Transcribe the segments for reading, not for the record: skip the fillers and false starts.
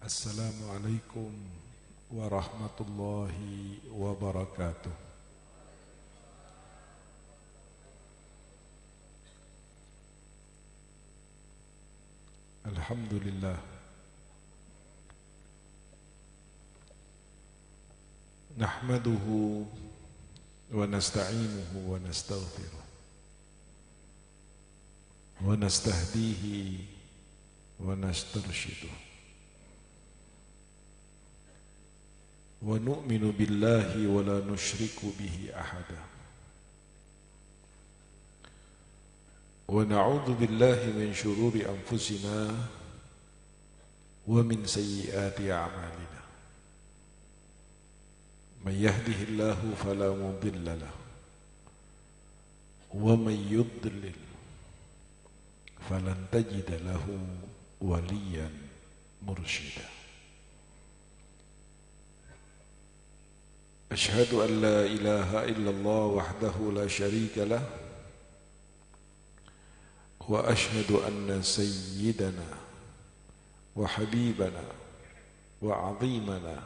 Assalamualaikum warahmatullahi wabarakatuh. Alhamdulillah, nahmaduhu wa nasta'inuhu wa nastaghfiruh wa nastahdihi wa nastarshiduh wa nu'minu billahi wa la nushriku bihi ahada wa na'udzu billahi min shururi anfusina wa min sayyiati a'malina. Man yahdihillahu fala mudilla lahu wa man yudlil falan tajida lahu waliyan mursyida. Ashhadu an la ilaha illallah wahdahu la syarika lah wa ashhadu anna sayyidana wa habibana wa azimana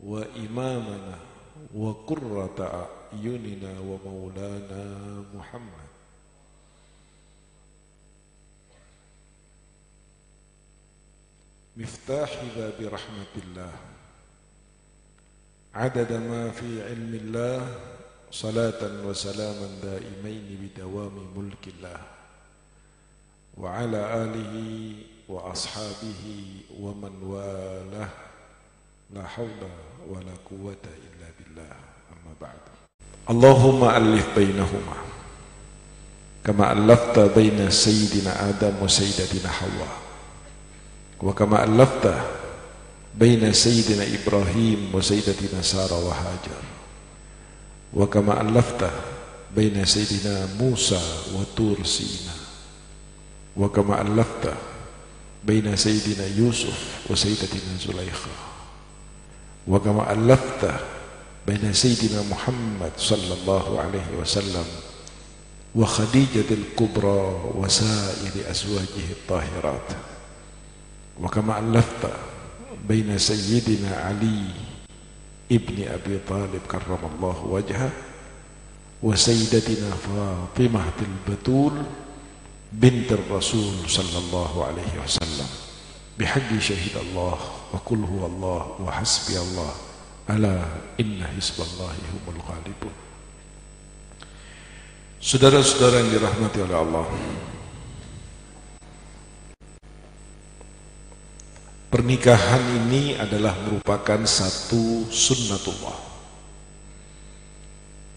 wa imamana wa qurrata a'yunina wa maulana Muhammad miftahi babi rahmatillah عدد ما في علم الله صلاة وسلاما دائمين بدوام ملك الله وعلى آله وأصحابه ومن والاه لا حول ولا قوة إلا بالله أما بعد. اللهم ألف بينهما كما ألفت بين سيدنا آدم وسيدتنا حواء وكما ألفت بين سيدنا إبراهيم وسيدتنا سارة وهاجر وكما ألفت بين سيدنا موسى وطور سيناء وكما ألفت بين سيدنا يوسف وسيدتنا زليخة وكما ألفت بين سيدنا محمد صلى الله عليه وسلم وخديجة الكبرى وسائر أزواجه الطاهرات وكما ألفت بين سيدنا علي ابن أبي طالب كرم الله وجهه وسيدتنا فاطمة البتول بنت الرسول صلى الله عليه وسلم بحق شهد الله وقل هو الله وحسبي الله ألا إن حزب الله هم الغالبون. Saudara-saudara yang dirahmati oleh Allah, pernikahan ini adalah merupakan satu sunnatullah.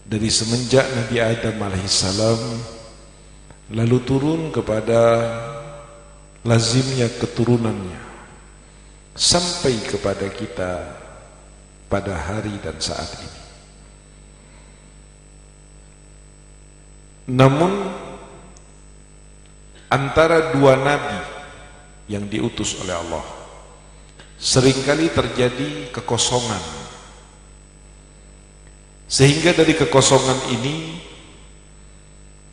Dari semenjak Nabi Adam alaihissalam lalu turun kepada lazimnya keturunannya sampai kepada kita pada hari dan saat ini. Namun antara dua nabi yang diutus oleh Allah seringkali terjadi kekosongan, sehingga dari kekosongan ini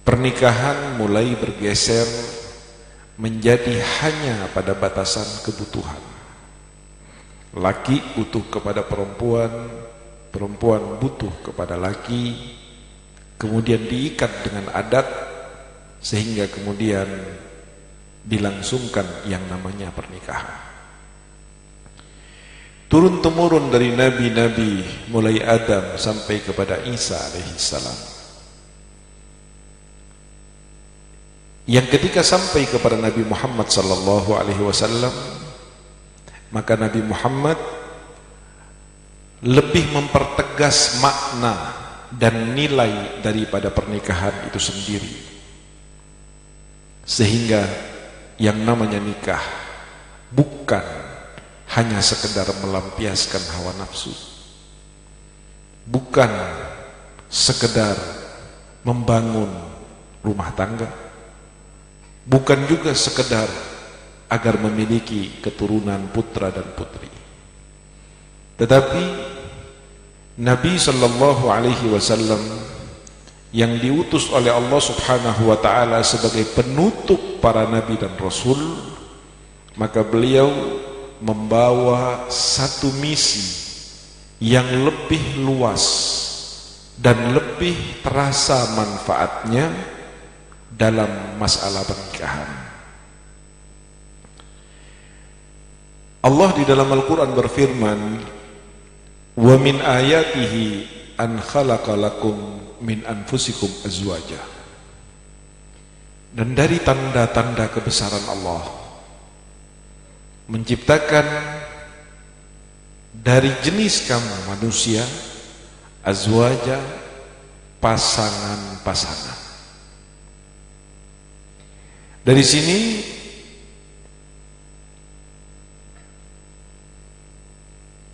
pernikahan mulai bergeser menjadi hanya pada batasan kebutuhan. Laki butuh kepada perempuan, perempuan butuh kepada laki, kemudian diikat dengan adat sehingga kemudian dilangsungkan yang namanya pernikahan. Turun-temurun dari nabi-nabi mulai Adam sampai kepada Isa alaihissalam, yang ketika sampai kepada Nabi Muhammad sallallahu alaihi wasallam, maka Nabi Muhammad lebih mempertegas makna dan nilai daripada pernikahan itu sendiri, sehingga yang namanya nikah bukan hanya sekedar melampiaskan hawa nafsu, bukan sekedar membangun rumah tangga, bukan juga sekedar agar memiliki keturunan putra dan putri, tetapi Nabi sallallahu alaihi wasallam yang diutus oleh Allah Subhanahu wa taala sebagai penutup para nabi dan rasul, maka beliau membawa satu misi yang lebih luas dan lebih terasa manfaatnya dalam masalah pernikahan. Allah di dalam Al-Quran berfirman, "Wa min ayatihi an khalaqa lakum min anfusikum azwaja." Dan dari tanda-tanda kebesaran Allah, menciptakan dari jenis kamu manusia azwaja, pasangan-pasangan. Dari sini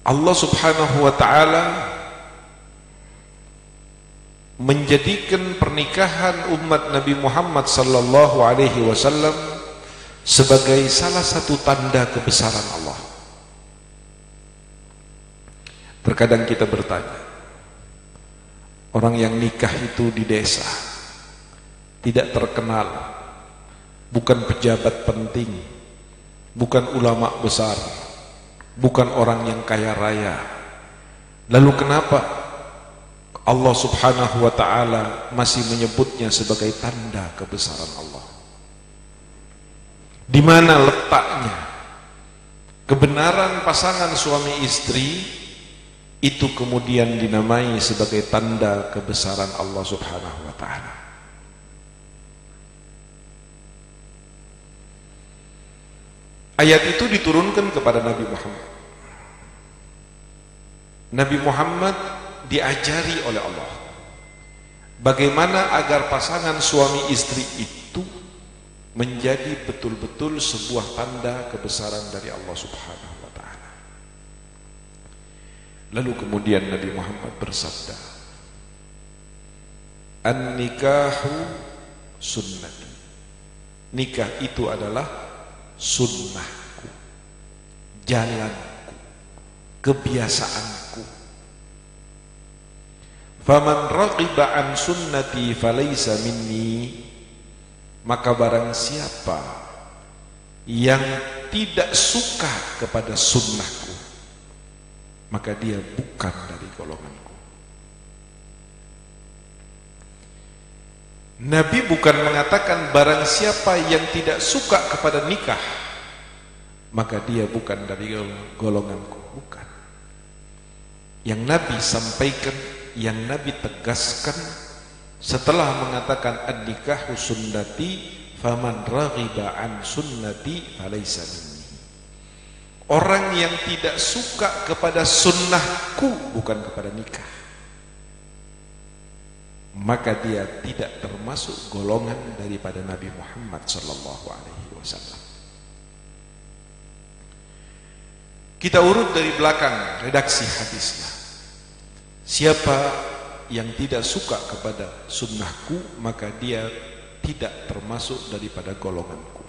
Allah Subhanahu wa ta'ala menjadikan pernikahan umat Nabi Muhammad sallallahu alaihi wasallam sebagai salah satu tanda kebesaran Allah. Terkadang kita bertanya, orang yang nikah itu di desa, tidak terkenal, bukan pejabat penting, bukan ulama besar, bukan orang yang kaya raya, lalu kenapa Allah Subhanahu wa ta'ala masih menyebutnya sebagai tanda kebesaran Allah? Di mana letaknya kebenaran pasangan suami istri itu kemudian dinamai sebagai tanda kebesaran Allah Subhanahu wa ta'ala? Ayat itu diturunkan kepada Nabi Muhammad. Nabi Muhammad diajari oleh Allah bagaimana agar pasangan suami istri itu menjadi betul-betul sebuah tanda kebesaran dari Allah Subhanahu wa ta'ala. Lalu kemudian Nabi Muhammad bersabda, "An-nikahu sunnati." Nikah itu adalah sunnahku, jalanku, kebiasaanku. Faman raghiba an sunnati falaysa minni, maka barang siapa yang tidak suka kepada sunnahku, maka dia bukan dari golonganku. Nabi bukan mengatakan barang siapa yang tidak suka kepada nikah, maka dia bukan dari golonganku. Bukan. Yang Nabi sampaikan, yang Nabi tegaskan setelah mengatakan an-nikahu sunnati faman raghiba an sunnati falaysa minni. Orang yang tidak suka kepada sunnahku, bukan kepada nikah, maka dia tidak termasuk golongan daripada Nabi Muhammad sallallahu alaihi wasallam. Kita urut dari belakang redaksi hadisnya. Siapa yang tidak suka kepada sunnahku, maka dia tidak termasuk daripada golonganku.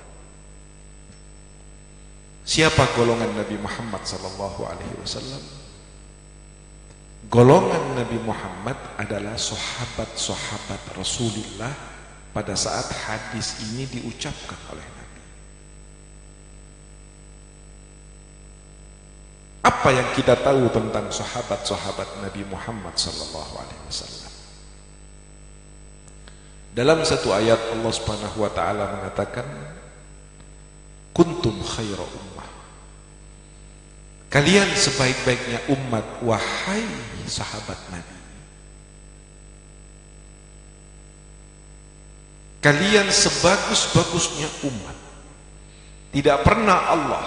Siapa golongan Nabi Muhammad sallallahu alaihi wasallam? Golongan Nabi Muhammad adalah sahabat-sahabat Rasulullah pada saat hadis ini diucapkan oleh Nabi. Apa yang kita tahu tentang sahabat-sahabat Nabi Muhammad sallallahu alaihi wasallam? Dalam satu ayat Allah Subhanahu wa taala mengatakan, "Kuntum khaira ummah." Kalian sebaik-baiknya umat, wahai sahabat Nabi. Kalian sebagus-bagusnya umat. Tidak pernah Allah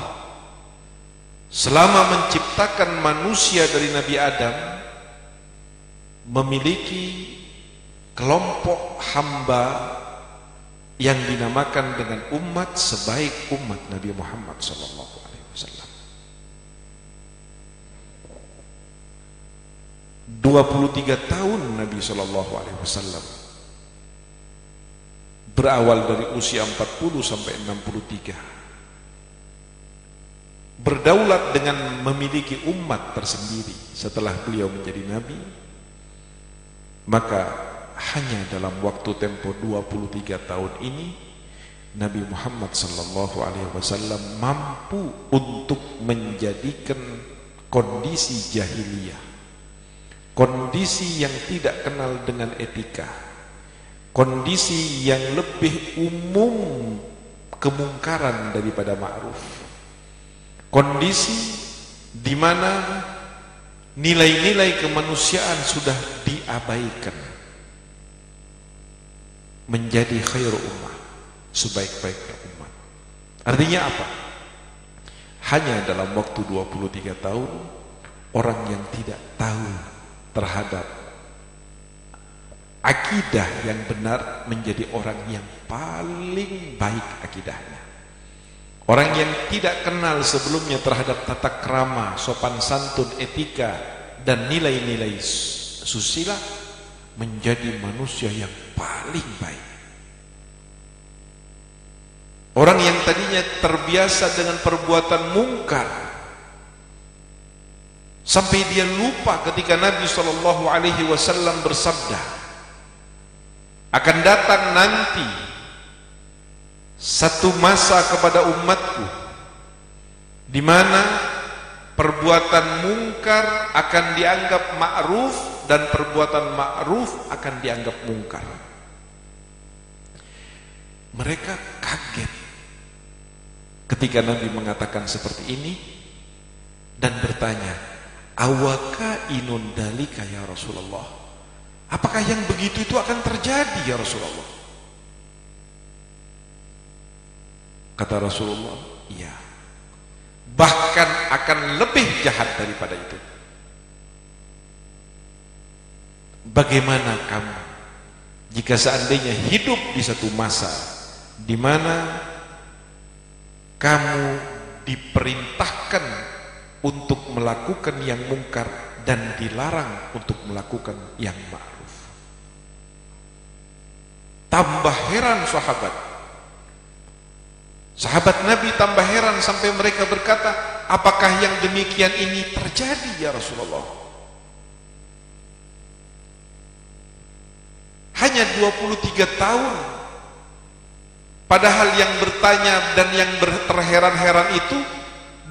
selama menciptakan manusia dari Nabi Adam memiliki kelompok hamba yang dinamakan dengan umat sebaik umat Nabi Muhammad sallallahu alaihi wasallam. 23 tahun Nabi sallallahu alaihi wasallam, berawal dari usia 40 sampai 63, berdaulat dengan memiliki umat tersendiri setelah beliau menjadi nabi. Maka hanya dalam waktu tempo 23 tahun ini Nabi Muhammad sallallahu alaihi wasallam mampu untuk menjadikan kondisi jahiliyah, kondisi yang tidak kenal dengan etika, kondisi yang lebih umum kemungkaran daripada ma'ruf, kondisi di mana nilai-nilai kemanusiaan sudah diabaikan, menjadi khairu ummah, sebaik-baiknya umat. Artinya apa? Hanya dalam waktu 23 tahun orang yang tidak tahu terhadap akidah yang benar menjadi orang yang paling baik akidahnya. Orang yang tidak kenal sebelumnya terhadap tata krama, sopan santun, etika dan nilai-nilai susila menjadi manusia yang paling baik. Orang yang tadinya terbiasa dengan perbuatan mungkar sampai dia lupa ketika Nabi SAW bersabda, akan datang nanti satu masa kepada umatku di mana perbuatan mungkar akan dianggap ma'ruf dan perbuatan ma'ruf akan dianggap mungkar. Mereka kaget ketika Nabi mengatakan seperti ini dan bertanya, awaka inun dalika ya Rasulullah, apakah yang begitu itu akan terjadi ya Rasulullah? Kata Rasulullah, iya, bahkan akan lebih jahat daripada itu. Bagaimana kamu jika seandainya hidup di satu masa di mana kamu diperintahkan untuk melakukan yang mungkar dan dilarang untuk melakukan yang ma'ruf? Tambah heran sahabat Nabi, tambah heran sampai mereka berkata, apakah yang demikian ini terjadi ya Rasulullah? Hanya 23 tahun. Padahal yang bertanya dan yang terheran-heran itu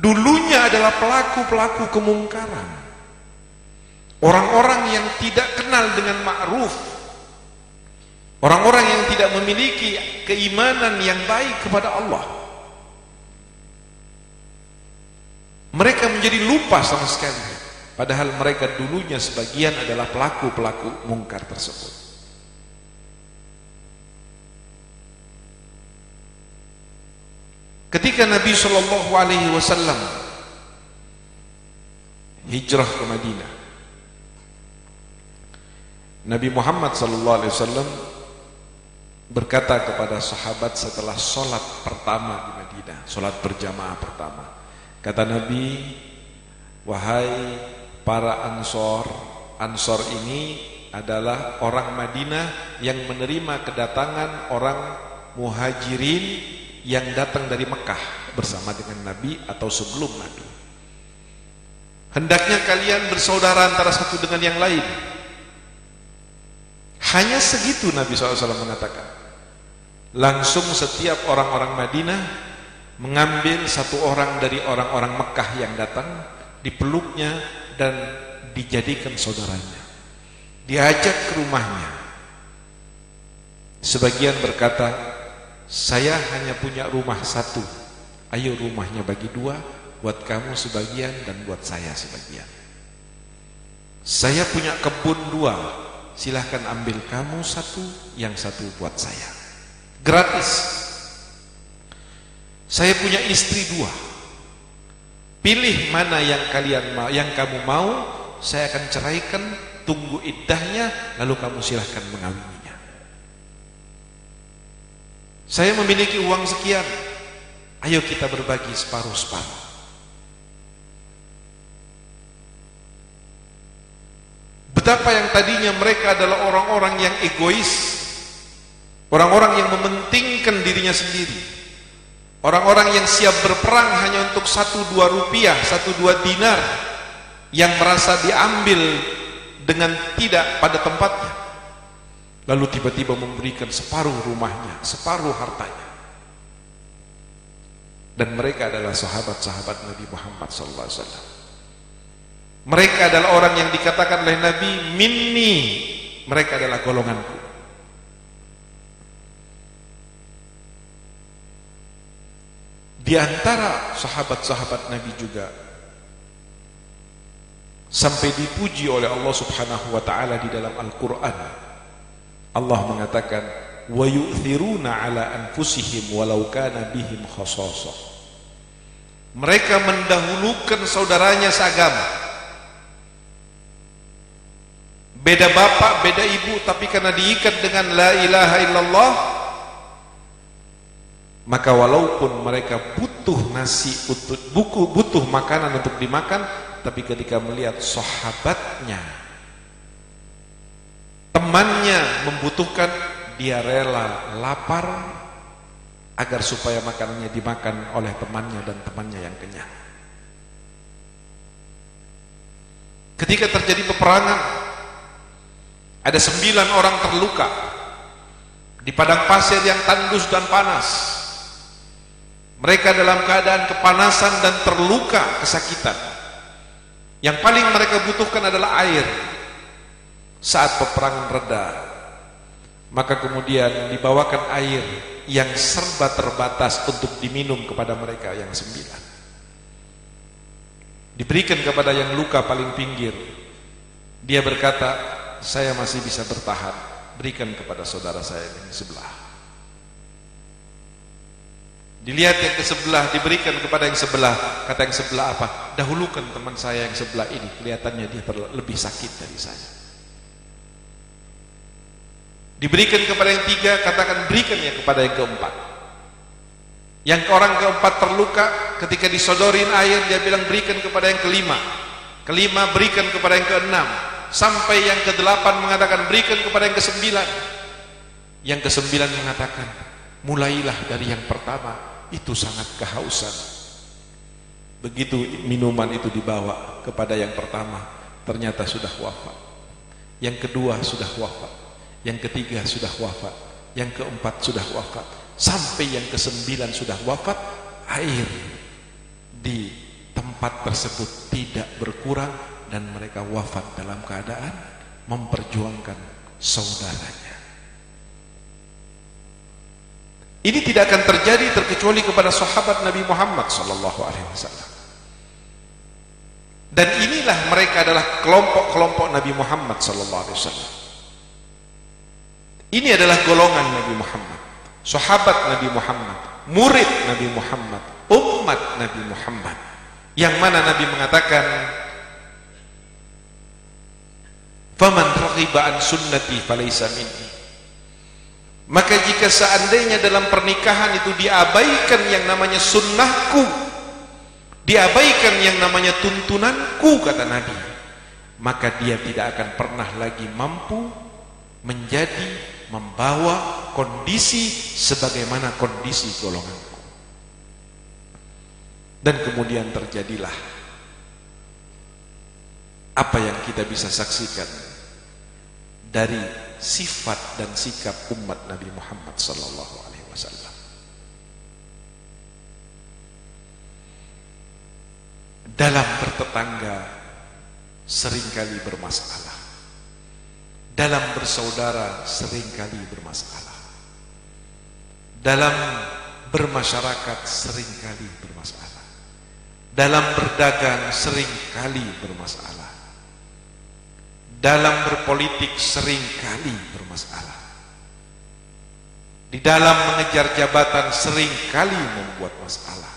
dulunya adalah pelaku-pelaku kemungkaran, orang-orang yang tidak kenal dengan ma'ruf, orang-orang yang tidak memiliki keimanan yang baik kepada Allah. Mereka menjadi lupa sama sekali, padahal mereka dulunya sebagian adalah pelaku-pelaku mungkar tersebut. Ketika Nabi SAW hijrah ke Madinah, Nabi Muhammad SAW berkata kepada sahabat setelah sholat pertama di Madinah, sholat berjamaah pertama, kata Nabi, wahai para Ansor, Ansor ini adalah orang Madinah yang menerima kedatangan orang Muhajirin yang datang dari Mekah bersama dengan Nabi atau sebelum Nabi. Hendaknya kalian bersaudara antara satu dengan yang lain. Hanya segitu Nabi SAW mengatakan. Langsung setiap orang-orang Madinah mengambil satu orang dari orang-orang Mekah yang datang, dipeluknya dan dijadikan saudaranya, diajak ke rumahnya. Sebagian berkata, saya hanya punya rumah satu, ayo rumahnya bagi dua, buat kamu sebagian dan buat saya sebagian. Saya punya kebun dua, silahkan ambil kamu satu, yang satu buat saya, gratis. Saya punya istri dua, pilih mana yang kalian mau, yang kamu mau, saya akan ceraikan, tunggu iddahnya, lalu kamu silahkan mengawininya. Saya memiliki uang sekian, ayo kita berbagi separuh-separuh. Betapa yang tadinya mereka adalah orang-orang yang egois, orang-orang yang mementingkan dirinya sendiri, orang-orang yang siap berperang hanya untuk 1-2 rupiah, 1-2 dinar yang merasa diambil dengan tidak pada tempatnya, lalu tiba-tiba memberikan separuh rumahnya, separuh hartanya. Dan mereka adalah sahabat-sahabat Nabi Muhammad SAW. Mereka adalah orang yang dikatakan oleh Nabi minni, mereka adalah golonganku. Di antara sahabat-sahabat Nabi juga sampai dipuji oleh Allah Subhanahu wa taala di dalam Al-Qur'an. Allah mengatakan wa yu'thiruna ala anfusihim walau kana bihim khasasah. Mereka mendahulukan saudaranya seagama. Beda bapak, beda ibu, tapi karena diikat dengan la ilaha illallah, maka walaupun mereka butuh nasi, butuh makanan untuk dimakan, tapi ketika melihat sahabatnya, temannya membutuhkan, dia rela lapar agar supaya makanannya dimakan oleh temannya dan temannya yang kenyang. Ketika terjadi peperangan, ada 9 orang terluka di padang pasir yang tandus dan panas. Mereka dalam keadaan kepanasan dan terluka, kesakitan. Yang paling mereka butuhkan adalah air. Saat peperangan reda, maka kemudian dibawakan air yang serba terbatas untuk diminum kepada mereka yang 9. Diberikan kepada yang luka paling pinggir. Dia berkata, saya masih bisa bertahan, berikan kepada saudara saya yang sebelah. Dilihat yang ke sebelah, diberikan kepada yang sebelah. Kata yang sebelah apa? Dahulukan teman saya yang sebelah ini, kelihatannya dia lebih sakit dari saya. Diberikan kepada yang 3, katakan berikan ya kepada yang keempat. Yang orang keempat terluka, ketika disodorin air, dia bilang berikan kepada yang kelima. Kelima berikan kepada yang keenam. Sampai yang ke-8 mengatakan berikan kepada yang ke-9. Yang ke-9 mengatakan mulailah dari yang pertama, itu sangat kehausan. Begitu minuman itu dibawa kepada yang pertama, ternyata sudah wafat. Yang kedua sudah wafat. Yang ketiga sudah wafat. Yang keempat sudah wafat. Sampai yang ke-9 sudah wafat, air di tempat tersebut tidak berkurang. Dan mereka wafat dalam keadaan memperjuangkan saudaranya. Ini tidak akan terjadi terkecuali kepada sahabat Nabi Muhammad SAW. Dan inilah mereka adalah kelompok-kelompok Nabi Muhammad SAW. Ini adalah golongan Nabi Muhammad, sahabat Nabi Muhammad, murid Nabi Muhammad, umat Nabi Muhammad. Yang mana Nabi mengatakan, faman raghiba an sunnati falaysa minni. Maka jika seandainya dalam pernikahan itu diabaikan yang namanya sunnahku, diabaikan yang namanya tuntunanku, kata Nabi, maka dia tidak akan pernah lagi mampu membawa kondisi sebagaimana kondisi golonganku. Dan kemudian terjadilah apa yang kita bisa saksikan dari sifat dan sikap umat Nabi Muhammad SAW. Dalam bertetangga seringkali bermasalah, dalam bersaudara seringkali bermasalah, dalam bermasyarakat seringkali bermasalah, dalam berdagang seringkali bermasalah, dalam berpolitik seringkali bermasalah, di dalam mengejar jabatan seringkali membuat masalah.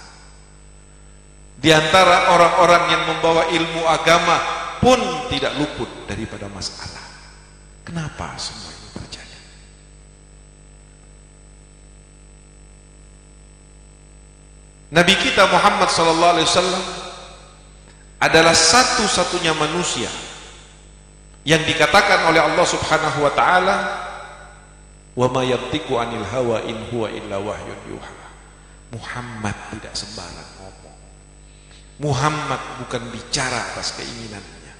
Di antara orang-orang yang membawa ilmu agama pun tidak luput daripada masalah. Kenapa semua ini terjadi? Nabi kita Muhammad SAW adalah satu-satunya manusia yang dikatakan oleh Allah Subhanahu wa taala, "Wa ma yantiqu 'anil hawa in huwa illa wahyun yuha." Muhammad tidak sembarang ngomong. Muhammad bukan bicara atas keinginannya.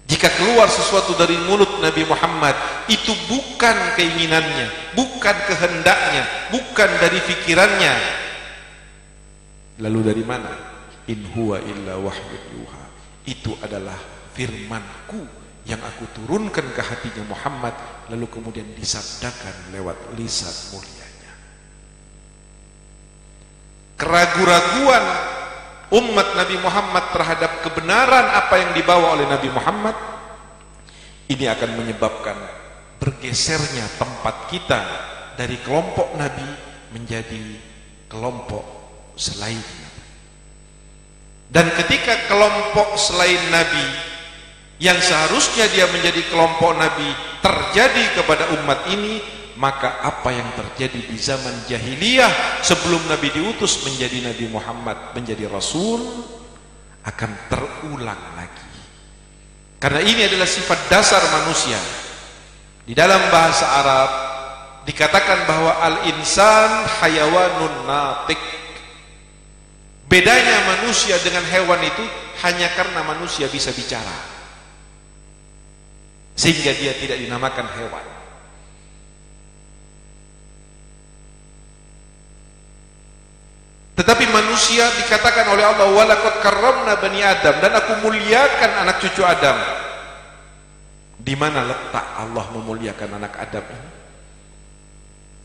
Jika keluar sesuatu dari mulut Nabi Muhammad, itu bukan keinginannya, bukan kehendaknya, bukan dari pikirannya, Lalu dari mana? In huwa illa wahyun yuha. Itu adalah firmanku yang aku turunkan ke hatinya Muhammad, lalu kemudian disabdakan lewat lisan mulianya. Keraguan-raguan umat Nabi Muhammad terhadap kebenaran apa yang dibawa oleh Nabi Muhammad, ini akan menyebabkan bergesernya tempat kita dari kelompok Nabi menjadi kelompok selain Nabi. Dan ketika kelompok selain Nabi yang seharusnya dia menjadi kelompok Nabi terjadi kepada umat ini, maka apa yang terjadi di zaman jahiliyah sebelum Nabi diutus menjadi Nabi Muhammad, menjadi Rasul, akan terulang lagi. Karena ini adalah sifat dasar manusia. Di dalam bahasa Arab dikatakan bahwa al-insan hayawanun natik. Bedanya manusia dengan hewan itu hanya karena manusia bisa bicara, sehingga dia tidak dinamakan hewan. Tetapi manusia dikatakan oleh Allah, walaqad karramna bani Adam, dan aku muliakan anak cucu Adam. Di mana letak Allah memuliakan anak Adam ini?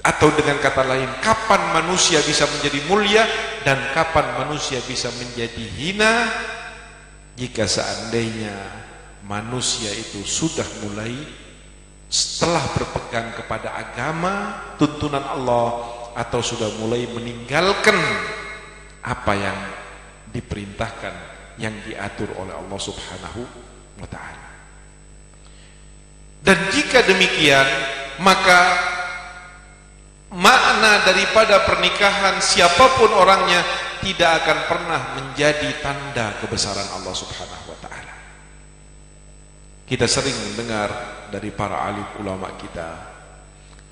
Atau dengan kata lain, kapan manusia bisa menjadi mulia dan kapan manusia bisa menjadi hina? Jika seandainya manusia itu sudah mulai setelah berpegang kepada agama, tuntunan Allah, atau sudah mulai meninggalkan apa yang diperintahkan, yang diatur oleh Allah Subhanahu wa ta'ala. Dan jika demikian, maka makna daripada pernikahan siapapun orangnya tidak akan pernah menjadi tanda kebesaran Allah Subhanahu wa ta'ala. Kita sering mendengar dari para alim ulama kita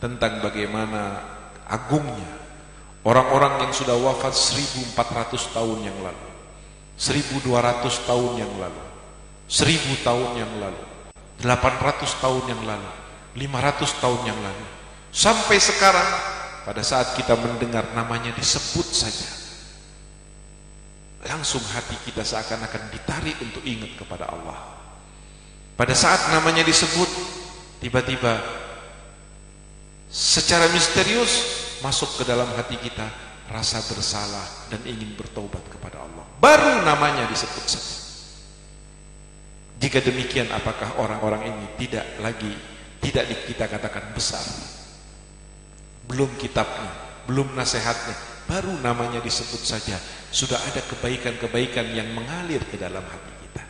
tentang bagaimana agungnya orang-orang yang sudah wafat 1400 tahun yang lalu, 1200 tahun yang lalu, 1000 tahun yang lalu, 800 tahun yang lalu, 500 tahun yang lalu, sampai sekarang. Pada saat kita mendengar namanya disebut saja, langsung hati kita seakan-akan ditarik untuk ingat kepada Allah. Pada saat namanya disebut, tiba-tiba secara misterius masuk ke dalam hati kita rasa bersalah dan ingin bertobat kepada Allah. Baru namanya disebut saja. Jika demikian, apakah orang-orang ini tidak kita katakan besar? Belum kitabnya, belum nasihatnya, baru namanya disebut saja sudah ada kebaikan-kebaikan yang mengalir ke dalam hati kita.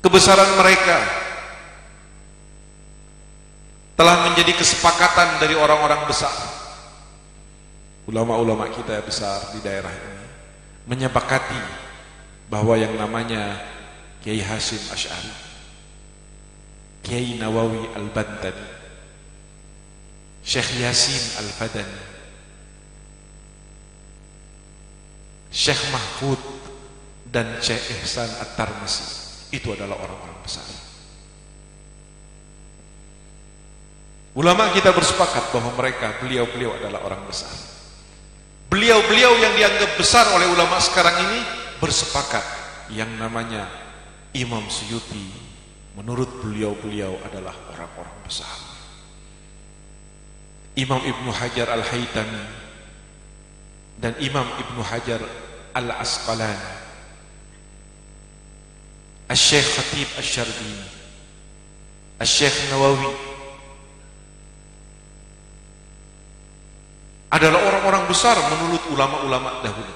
Kebesaran mereka telah menjadi kesepakatan dari orang-orang besar. Ulama-ulama kita besar di daerah ini menyepakati bahwa yang namanya Kiai Hasyim Asy'ari, Kiai Nawawi Al-Bantani, Syekh Yasin Al-Fadani, Syekh Mahfud, dan Syekh Ihsan At-Tarmasi, itu adalah orang-orang besar. Ulama kita bersepakat bahwa beliau-beliau adalah orang besar. Beliau-beliau yang dianggap besar oleh ulama sekarang ini bersepakat yang namanya Imam Suyuti, menurut beliau-beliau adalah orang-orang besar. Imam Ibnu Hajar Al-Haytami dan Imam Ibnu Hajar Al-Asqalani, Al-Syekh Khatib Asy-Syarbini, Al-Syekh Nawawi adalah orang-orang besar menurut ulama-ulama dahulu.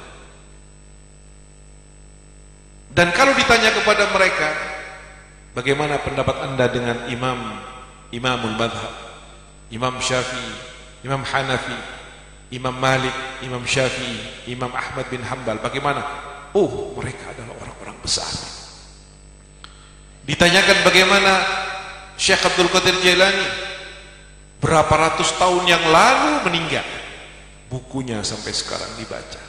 Dan kalau ditanya kepada mereka, bagaimana pendapat anda dengan Imamul Madhab, Imam Syafi'i, Imam Hanafi, Imam Malik, Imam Syafi'i, Imam Ahmad bin Hanbal, bagaimana? Oh, mereka adalah orang-orang besar. Ditanyakan bagaimana Syekh Abdul Qadir Jailani, berapa ratus tahun yang lalu meninggal, bukunya sampai sekarang dibaca,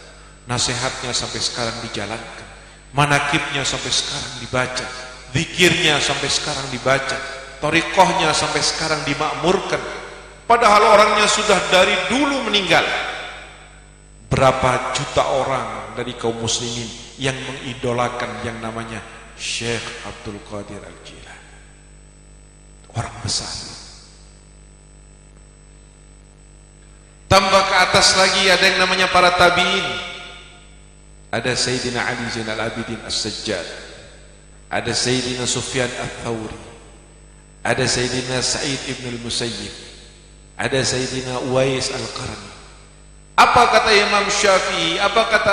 nasihatnya sampai sekarang dijalankan, manakibnya sampai sekarang dibaca, zikirnya sampai sekarang dibaca, thariqahnya sampai sekarang dimakmurkan, padahal orangnya sudah dari dulu meninggal. berapa juta orang dari kaum muslimin yang mengidolakan yang namanya Syekh Abdul Qadir Al-Jilani. Orang besar. Tambah ke atas lagi ada yang namanya para tabi'in. Ada Sayyidina Ali Zainal Abidin As-Sajjad, ada Sayyidina Sufyan Ats-Tsauri, ada Sayyidina Sa'id Ibn Al-Musayyib, ada Sayyidina Uwais Al-Qarni. Apa kata Imam Syafi'i, apa kata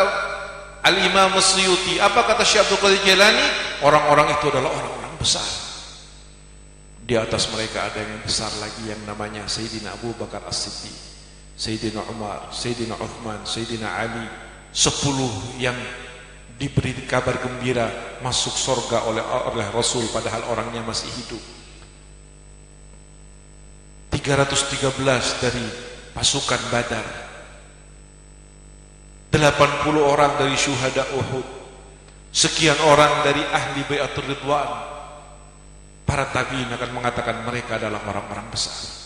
Al-Imam As-Suyuti, apa kata Syekh Abdul Qadir Jilani? Orang-orang itu adalah orang-orang besar. Di atas mereka ada yang besar lagi yang namanya Sayyidina Abu Bakar As-Siddiq, Sayyidina Umar, Sayyidina Uthman, Sayyidina Ali. 10 yang diberi kabar gembira masuk surga oleh Rasul padahal orangnya masih hidup. 313 dari pasukan Badar, 80 orang dari syuhada Uhud, sekian orang dari ahli Bai'atul Ridwan. Para tabi'in akan mengatakan mereka adalah orang-orang besar.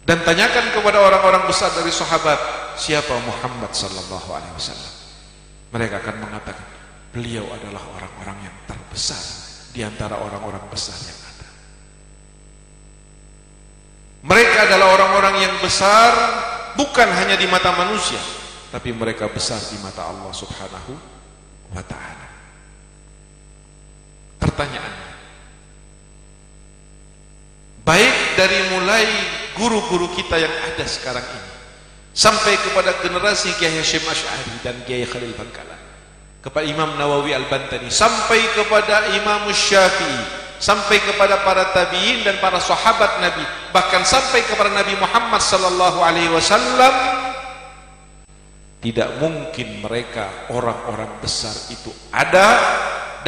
Dan tanyakan kepada orang-orang besar dari sahabat, siapa Muhammad sallallahu alaihi wasallam? Mereka akan mengatakan, beliau adalah orang-orang yang terbesar di antara orang-orang besar yang ada. Mereka adalah orang-orang yang besar bukan hanya di mata manusia, tapi mereka besar di mata Allah Subhanahu wa ta'ala. Pertanyaannya, baik dari mulai guru-guru kita yang ada sekarang ini sampai kepada generasi Kiai Hasyim Asy'ari dan Kiai Khalil Bangkalan, kepada Imam Nawawi Al-Bantani, sampai kepada Imam Syafi'i, sampai kepada para tabi'in dan para sahabat Nabi, bahkan sampai kepada Nabi Muhammad sallallahu alaihi wasallam, tidak mungkin mereka orang-orang besar itu ada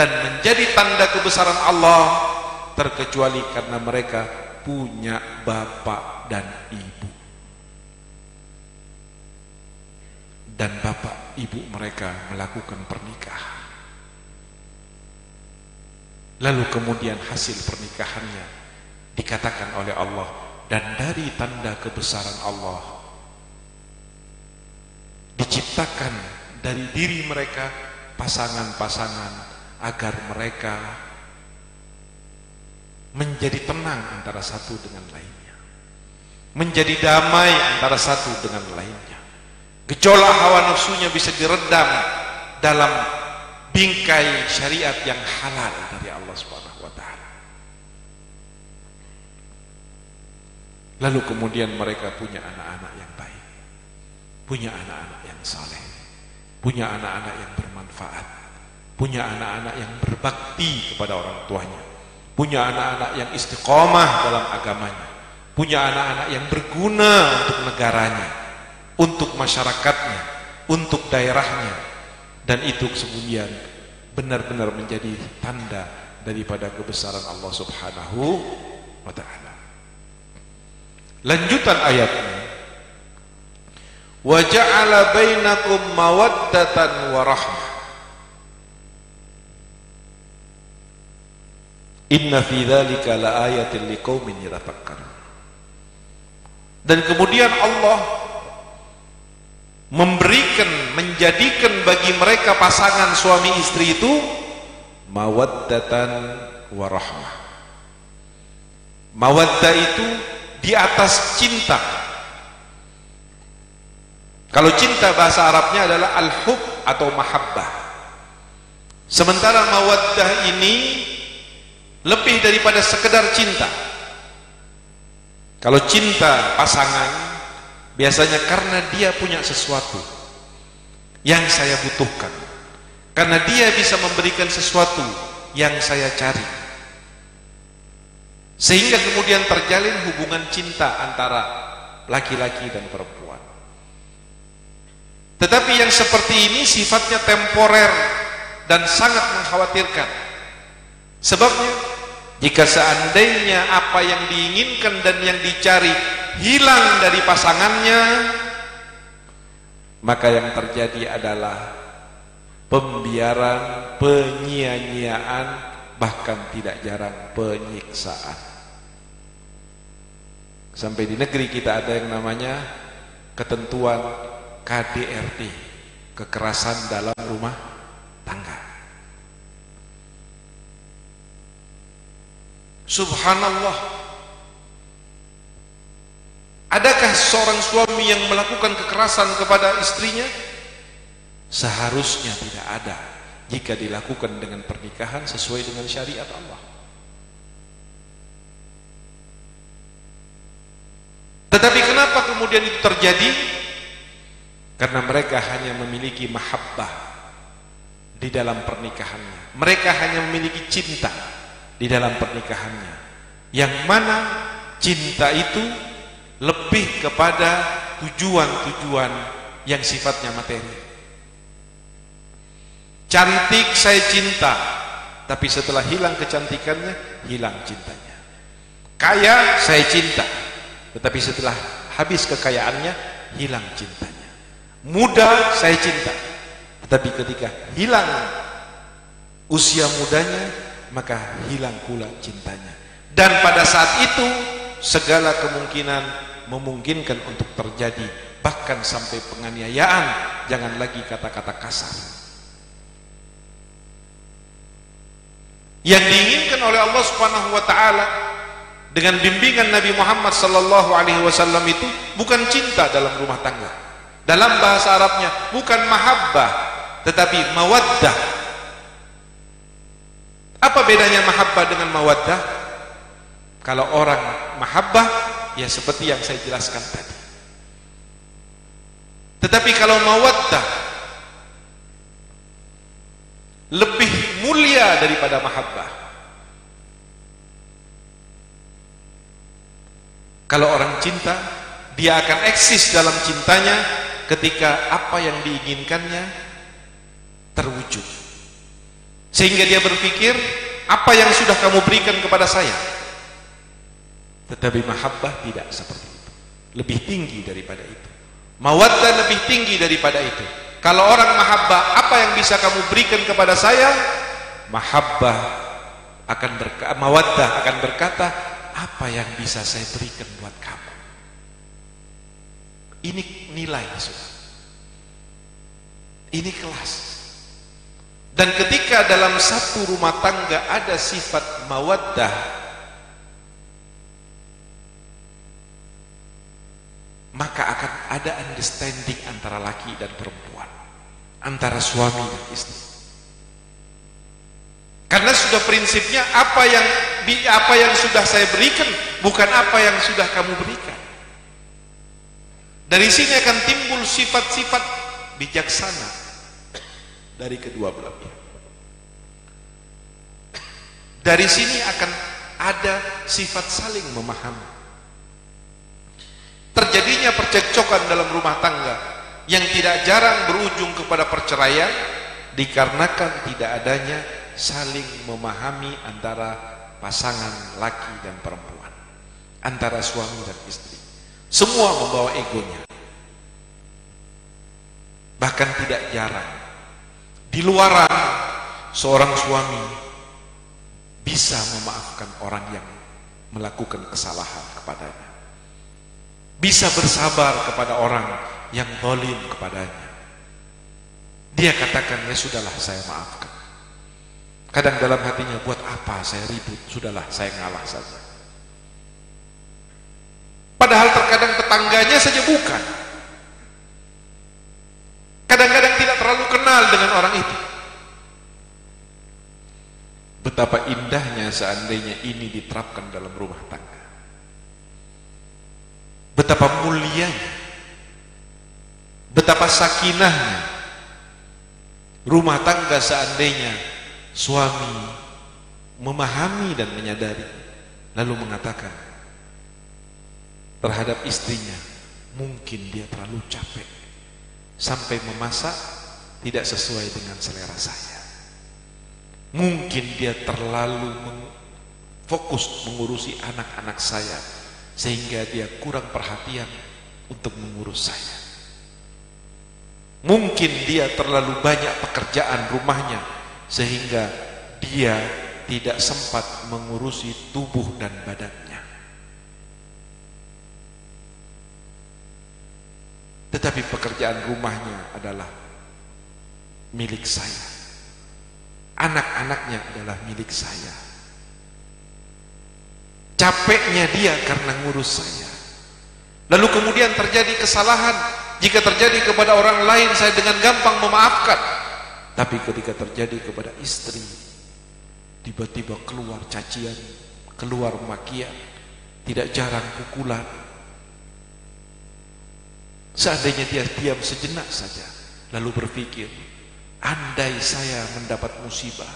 dan menjadi tanda kebesaran Allah terkecuali karena mereka punya bapak dan ibu, dan bapak ibu mereka melakukan pernikahan, lalu kemudian hasil pernikahannya dikatakan oleh Allah, dan dari tanda kebesaran Allah diciptakan dari diri mereka pasangan-pasangan agar mereka menjadi tenang antara satu dengan lainnya, menjadi damai antara satu dengan lainnya, gejolak hawa nafsunya bisa diredam dalam bingkai syariat yang halal dari Allah Subhanahu wa ta'ala. Lalu kemudian mereka punya anak-anak yang baik, punya anak-anak yang saleh, punya anak-anak yang bermanfaat, punya anak-anak yang berbakti kepada orang tuanya, punya anak-anak yang istiqomah dalam agamanya, punya anak-anak yang berguna untuk negaranya, untuk masyarakatnya, untuk daerahnya, dan itu kemudian benar-benar menjadi tanda daripada kebesaran Allah Subhanahu wa ta'ala. Lanjutan ayatnya, wa ja'ala bainakum mawaddatan wa rahmah inna fi dzalika laayatin liqaumin yatafakkarun. Dan kemudian Allah menjadikan bagi mereka pasangan suami istri itu mawaddatan wa rahmah. Mawaddah itu di atas cinta. Kalau cinta bahasa Arabnya adalah al-hub atau mahabbah. Sementara mawaddah ini lebih daripada sekedar cinta. Kalau cinta pasangan biasanya karena dia punya sesuatu yang saya butuhkan, karena dia bisa memberikan sesuatu yang saya cari, sehingga kemudian terjalin hubungan cinta antara laki-laki dan perempuan. Tetapi yang seperti ini sifatnya temporer dan sangat mengkhawatirkan. Sebabnya, jika seandainya apa yang diinginkan dan yang dicari hilang dari pasangannya, maka yang terjadi adalah pembiaran, penyia-nyiaan, bahkan tidak jarang penyiksaan. Sampai di negeri kita ada yang namanya ketentuan KDRT, kekerasan dalam rumah tangga. Subhanallah, adakah seorang suami yang melakukan kekerasan kepada istrinya? Seharusnya tidak ada jika dilakukan dengan pernikahan sesuai dengan syariat Allah. Tetapi kenapa kemudian itu terjadi? Karena mereka hanya memiliki mahabbah di dalam pernikahannya. Mereka hanya memiliki cinta di dalam pernikahannya, yang mana cinta itu lebih kepada tujuan-tujuan yang sifatnya materi. Cantik saya cinta, tapi setelah hilang kecantikannya, hilang cintanya. Kaya saya cinta, tetapi setelah habis kekayaannya, hilang cintanya. Muda saya cinta, tetapi ketika hilang usia mudanya, maka hilang pula cintanya. Dan pada saat itu segala kemungkinan memungkinkan untuk terjadi, bahkan sampai penganiayaan, jangan lagi kata-kata kasar. Yang diinginkan oleh Allah Subhanahu wa taala dengan bimbingan Nabi Muhammad sallallahu alaihi wasallam itu bukan cinta dalam rumah tangga. Dalam bahasa Arabnya bukan mahabbah, tetapi mawaddah. Apa bedanya mahabbah dengan mawaddah? Kalau orang mahabbah, ya seperti yang saya jelaskan tadi. Tetapi kalau mawaddah lebih mulia daripada mahabbah. Kalau orang cinta, dia akan eksis dalam cintanya ketika apa yang diinginkannya terwujud. Sehingga dia berpikir, apa yang sudah kamu berikan kepada saya. Tetapi mahabbah tidak seperti itu. Lebih tinggi daripada itu. Mawaddah lebih tinggi daripada itu. Kalau orang mahabbah, apa yang bisa kamu berikan kepada saya? Mahabbah akan mawaddah akan berkata, apa yang bisa saya berikan buat kamu? Ini nilai, saudara. Ini kelas. Dan ketika dalam satu rumah tangga ada sifat mawaddah, maka akan ada understanding antara laki dan perempuan, antara suami dan istri. Karena sudah prinsipnya apa yang sudah saya berikan, bukan apa yang sudah kamu berikan. Dari sini akan timbul sifat-sifat bijaksana dari kedua belah pihak. Dari sini akan ada sifat saling memahami. Terjadinya percekcokan dalam rumah tangga yang tidak jarang berujung kepada perceraian dikarenakan tidak adanya saling memahami antara pasangan laki dan perempuan, antara suami dan istri. Semua membawa egonya. Bahkan tidak jarang di luaran seorang suami bisa memaafkan orang yang melakukan kesalahan kepadanya, bisa bersabar kepada orang yang zalim kepadanya. Dia katakan, ya sudahlah saya maafkan. Kadang dalam hatinya, buat apa saya ribut, sudahlah saya ngalah saja. Padahal terkadang tetangganya saja bukan. Kadang-kadang tidak terlalu kenal dengan orang itu. Betapa indahnya seandainya ini diterapkan dalam rumah tangga. Betapa mulianya, betapa sakinahnya rumah tangga seandainya suami memahami dan menyadari, lalu mengatakan terhadap istrinya, mungkin dia terlalu capek sampai memasak tidak sesuai dengan selera saya. Mungkin dia terlalu fokus mengurusi anak-anak saya sehingga dia kurang perhatian untuk mengurus saya. Mungkin dia terlalu banyak pekerjaan rumahnya sehingga dia tidak sempat mengurusi tubuh dan badannya. tetapi pekerjaan rumahnya adalah milik saya, anak-anaknya adalah milik saya. Capeknya dia karena ngurus saya. Lalu kemudian terjadi kesalahan, jika terjadi kepada orang lain saya dengan gampang memaafkan, tapi ketika terjadi kepada istri, tiba-tiba keluar cacian, keluar makian, tidak jarang pukulan. Seandainya dia diam sejenak saja, lalu berpikir, andai saya mendapat musibah,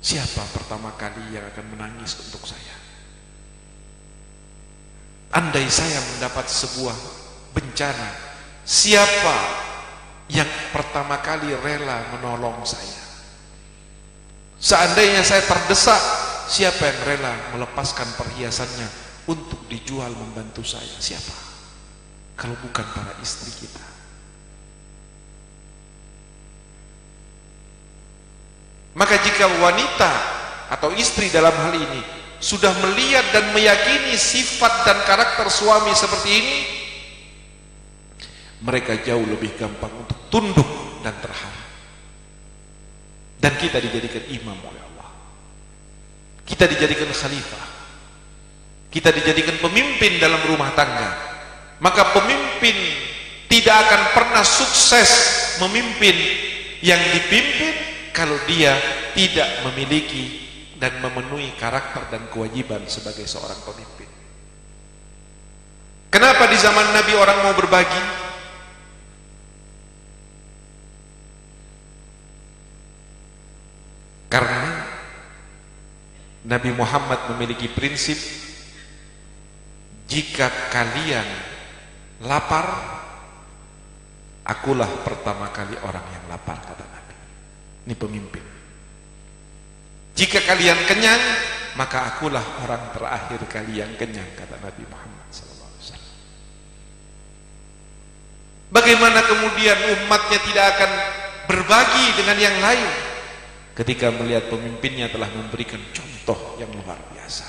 siapa pertama kali yang akan menangis untuk saya? Andai saya mendapat sebuah bencana, siapa yang pertama kali rela menolong saya? Seandainya saya terdesak, siapa yang rela melepaskan perhiasannya untuk dijual membantu saya? Siapa? Kalau bukan para istri kita. Maka jika wanita atau istri dalam hal ini sudah melihat dan meyakini sifat dan karakter suami seperti ini, mereka jauh lebih gampang untuk tunduk dan terharu. Dan kita dijadikan imam oleh Allah, kita dijadikan khalifah, kita dijadikan pemimpin dalam rumah tangga. Maka pemimpin tidak akan pernah sukses memimpin yang dipimpin kalau dia tidak memiliki dan memenuhi karakter dan kewajiban sebagai seorang pemimpin. Kenapa di zaman Nabi orang mau berbagi? Karena Nabi Muhammad memiliki prinsip, jika kalian lapar, akulah pertama kali orang yang lapar, kata Nabi. Ini pemimpin. Jika kalian kenyang, maka akulah orang terakhir kali yang kenyang, kata Nabi Muhammad SAW. Bagaimana kemudian umatnya tidak akan berbagi dengan yang lain ketika melihat pemimpinnya telah memberikan contoh yang luar biasa?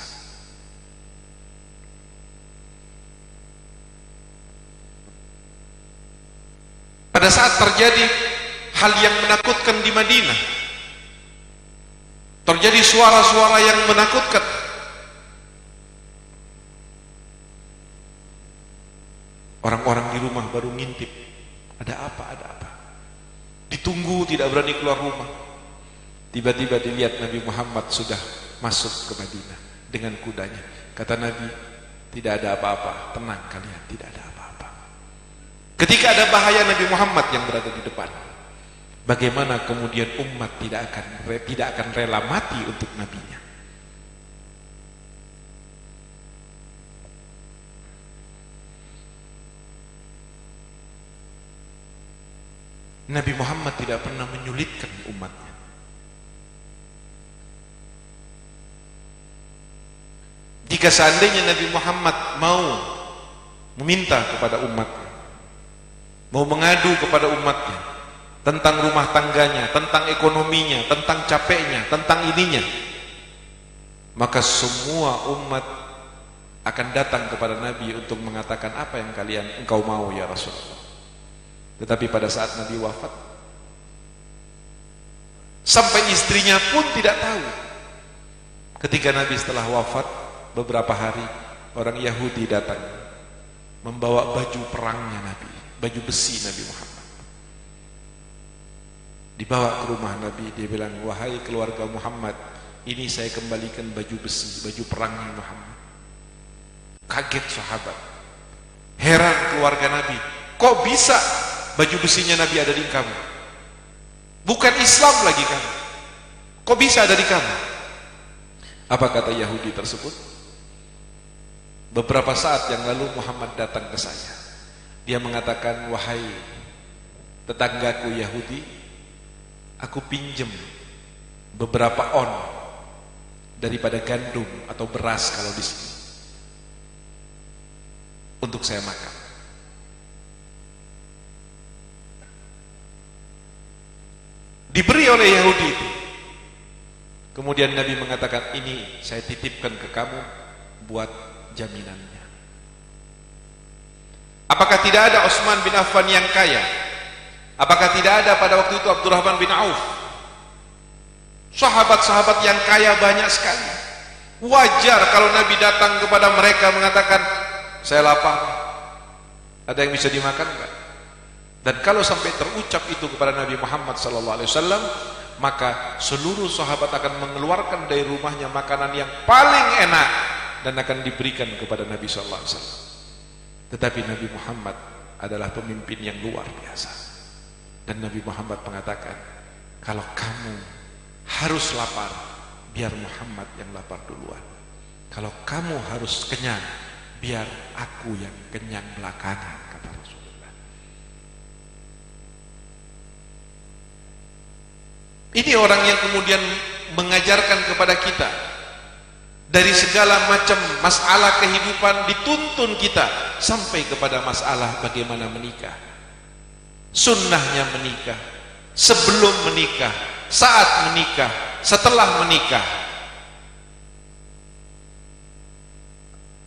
Pada saat terjadi hal yang menakutkan di Madinah, terjadi suara-suara yang menakutkan, orang-orang di rumah baru ngintip, ada apa, ada apa. Ditunggu tidak berani keluar rumah. Tiba-tiba dilihat Nabi Muhammad sudah masuk ke Madinah dengan kudanya. Kata Nabi, tidak ada apa-apa, tenang kalian, tidak ada apa-apa. Ketika ada bahaya, Nabi Muhammad yang berada di depan. Bagaimana kemudian umat tidak akan rela mati untuk nabinya? Nabi Muhammad tidak pernah menyulitkan umatnya. Jika seandainya Nabi Muhammad mau meminta kepada umatnya, mau mengadu kepada umatnya tentang rumah tangganya, tentang ekonominya, tentang capeknya, tentang ininya, maka semua umat akan datang kepada Nabi untuk mengatakan, apa yang engkau mau ya Rasulullah. Tetapi pada saat Nabi wafat, sampai istrinya pun tidak tahu. Ketika Nabi setelah wafat beberapa hari, orang Yahudi datang membawa baju perangnya Nabi, baju besi Nabi Muhammad. Dibawa ke rumah Nabi, dia bilang, wahai keluarga Muhammad, ini saya kembalikan baju besi, baju perangnya Muhammad. Kaget sahabat, heran keluarga Nabi, kok bisa baju besinya Nabi ada di kamu? Bukan Islam lagi kamu, kok bisa ada di kamu? Apa kata Yahudi tersebut? Beberapa saat yang lalu Muhammad datang ke saya. Dia mengatakan, wahai tetanggaku Yahudi, aku pinjem beberapa on daripada gandum atau beras kalau di sini untuk saya makan. Diberi oleh Yahudi itu. Kemudian Nabi mengatakan, ini saya titipkan ke kamu buat jaminannya. Apakah tidak ada Utsman bin Affan yang kaya? Apakah tidak ada pada waktu itu Abdurrahman bin Auf? Sahabat-sahabat yang kaya banyak sekali. Wajar kalau Nabi datang kepada mereka mengatakan, saya lapar, ada yang bisa dimakan enggak? Dan kalau sampai terucap itu kepada Nabi Muhammad SAW, maka seluruh sahabat akan mengeluarkan dari rumahnya makanan yang paling enak dan akan diberikan kepada Nabi SAW. Tetapi Nabi Muhammad adalah pemimpin yang luar biasa. Dan Nabi Muhammad mengatakan, kalau kamu harus lapar, biar Muhammad yang lapar duluan. Kalau kamu harus kenyang, biar aku yang kenyang belakangan, kata Rasulullah. Ini orang yang kemudian mengajarkan kepada kita dari segala macam masalah kehidupan, dituntun kita sampai kepada masalah bagaimana menikah, sunnahnya menikah, sebelum menikah, saat menikah, setelah menikah.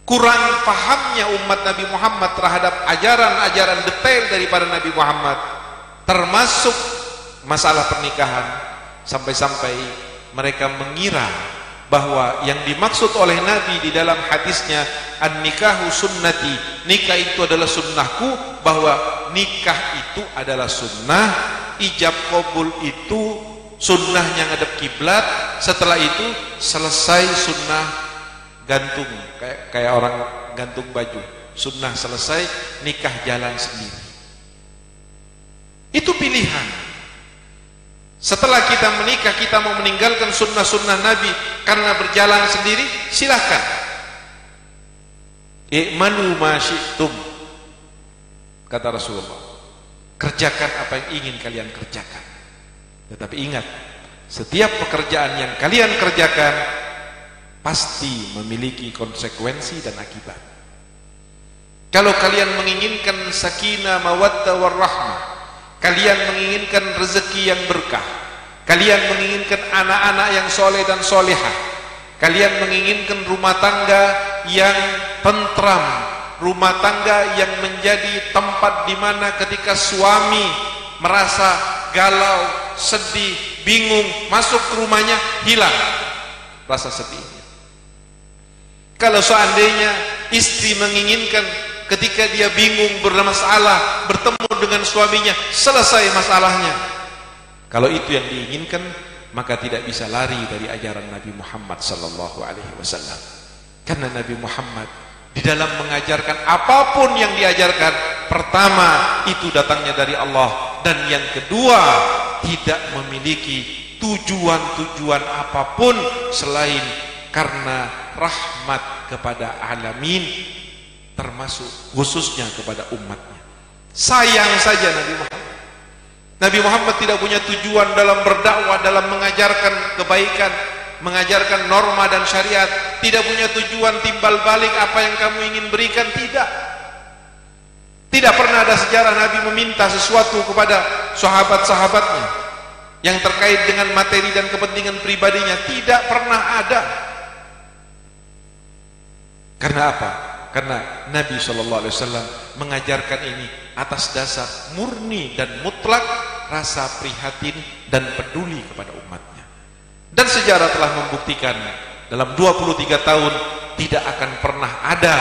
Kurang pahamnya umat Nabi Muhammad terhadap ajaran-ajaran detail daripada Nabi Muhammad, termasuk masalah pernikahan, sampai-sampai mereka mengira bahwa yang dimaksud oleh Nabi di dalam hadisnya, an-nikahu sunnati, nikah itu adalah sunnahku, bahwa nikah itu adalah sunnah, ijab qabul itu sunnahnya ngadep kiblat, setelah itu selesai sunnah gantung, kayak orang gantung baju, sunnah selesai, nikah jalan sendiri. Itu pilihan. Setelah kita menikah, kita mau meninggalkan sunnah-sunnah Nabi karena berjalan sendiri, silahkan. I'malu ma syi'tum, kata Rasulullah. Kerjakan apa yang ingin kalian kerjakan. Tetapi ingat, setiap pekerjaan yang kalian kerjakan pasti memiliki konsekuensi dan akibat. Kalau kalian menginginkan sakinah, mawaddah, warahmah, kalian menginginkan rezeki yang berkah, kalian menginginkan anak-anak yang soleh dan solehah, kalian menginginkan rumah tangga yang tentram, rumah tangga yang menjadi tempat di mana ketika suami merasa galau, sedih, bingung, masuk ke rumahnya hilang rasa sedihnya. Kalau seandainya istri menginginkan ketika dia bingung, bermasalah, bertemu dengan suaminya, selesai masalahnya. Kalau itu yang diinginkan, maka tidak bisa lari dari ajaran Nabi Muhammad SAW. Karena Nabi Muhammad di dalam mengajarkan apapun yang diajarkan, pertama itu datangnya dari Allah, dan yang kedua tidak memiliki tujuan-tujuan apapun selain karena rahmat kepada alamin, termasuk khususnya kepada umatnya. Sayang saja Nabi Muhammad tidak punya tujuan dalam berdakwah, dalam mengajarkan kebaikan, mengajarkan norma dan syariat. Tidak punya tujuan timbal balik apa yang kamu ingin berikan, tidak. Tidak pernah ada sejarah Nabi meminta sesuatu kepada sahabat-sahabatnya yang terkait dengan materi dan kepentingan pribadinya, tidak pernah ada. Karena apa? Karena Nabi SAW mengajarkan ini atas dasar murni dan mutlak rasa prihatin dan peduli kepada umatnya. Dan sejarah telah membuktikan dalam 23 tahun tidak akan pernah ada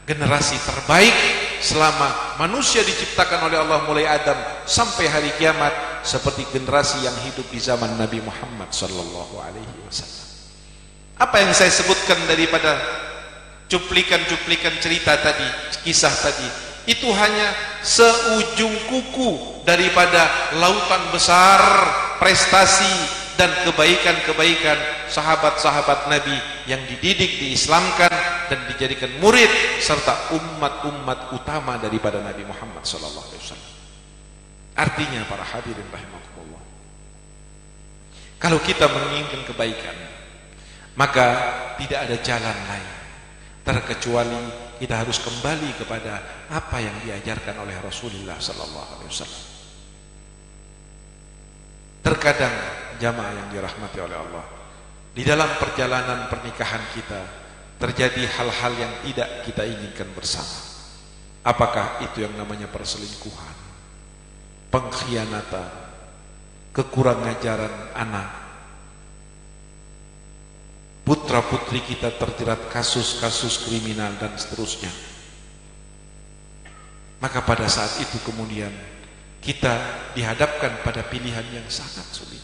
generasi terbaik selama manusia diciptakan oleh Allah mulai Adam sampai hari kiamat seperti generasi yang hidup di zaman Nabi Muhammad SAW. Apa yang saya sebutkan daripada cuplikan-cuplikan cerita tadi, kisah tadi, itu hanya seujung kuku daripada lautan besar prestasi dan kebaikan-kebaikan sahabat-sahabat Nabi yang dididik, diislamkan dan dijadikan murid serta umat-umat utama daripada Nabi Muhammad SAW. Artinya para hadirin rahimakumullah, kalau kita menginginkan kebaikan, maka tidak ada jalan lain terkecuali kita harus kembali kepada apa yang diajarkan oleh Rasulullah SAW. Terkadang jamaah yang dirahmati oleh Allah, di dalam perjalanan pernikahan kita terjadi hal-hal yang tidak kita inginkan bersama. Apakah itu yang namanya perselingkuhan, pengkhianatan, kekurang ajaran anak, putra-putri kita terjerat kasus-kasus kriminal dan seterusnya? Maka pada saat itu kemudian kita dihadapkan pada pilihan yang sangat sulit.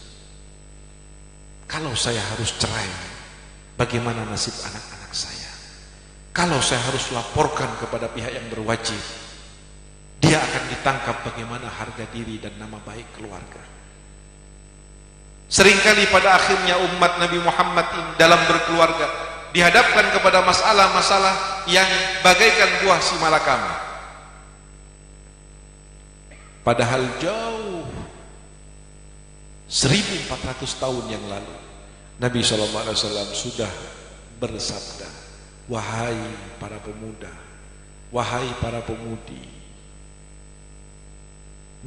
Kalau saya harus cerai, bagaimana nasib anak-anak saya? Kalau saya harus laporkan kepada pihak yang berwajib, dia akan ditangkap, bagaimana harga diri dan nama baik keluarga? Seringkali pada akhirnya umat Nabi Muhammad ini dalam berkeluarga dihadapkan kepada masalah-masalah yang bagaikan buah simalakama. Padahal jauh 1400 tahun yang lalu Nabi SAW sudah bersabda, wahai para pemuda, wahai para pemudi,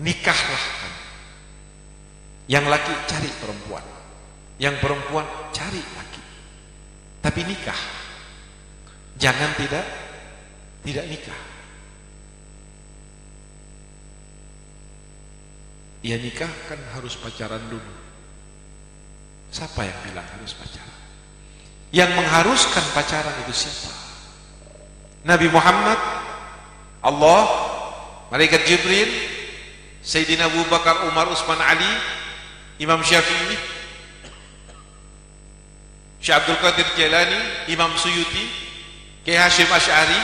nikahlah kan. Yang laki cari perempuan, yang perempuan cari laki, tapi nikah, jangan tidak nikah. Ya nikah kan harus pacaran dulu. Siapa yang bilang harus pacaran? Yang mengharuskan pacaran itu siapa? Nabi Muhammad, Allah, malaikat Jibril, Sayyidina Abu Bakar, Umar, Utsman, Ali, Imam Syafi'i, Syekh Abdul Qadir Jailani, Imam Suyuti, Kiai Hashim Asy'ari,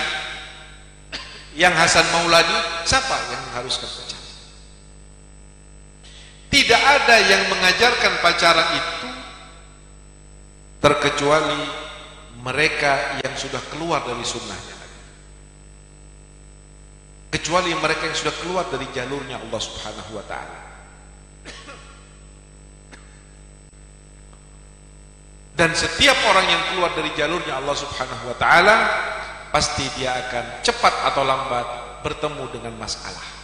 yang Hasan Mauladi. Siapa yang mengharuskan pacaran? Tidak ada yang mengajarkan pacaran itu terkecuali mereka yang sudah keluar dari sunnahnya, kecuali mereka yang sudah keluar dari jalurnya Allah Subhanahu wa ta'ala. Dan setiap orang yang keluar dari jalurnya Allah Subhanahu wa ta'ala, pasti dia akan cepat atau lambat bertemu dengan masalah.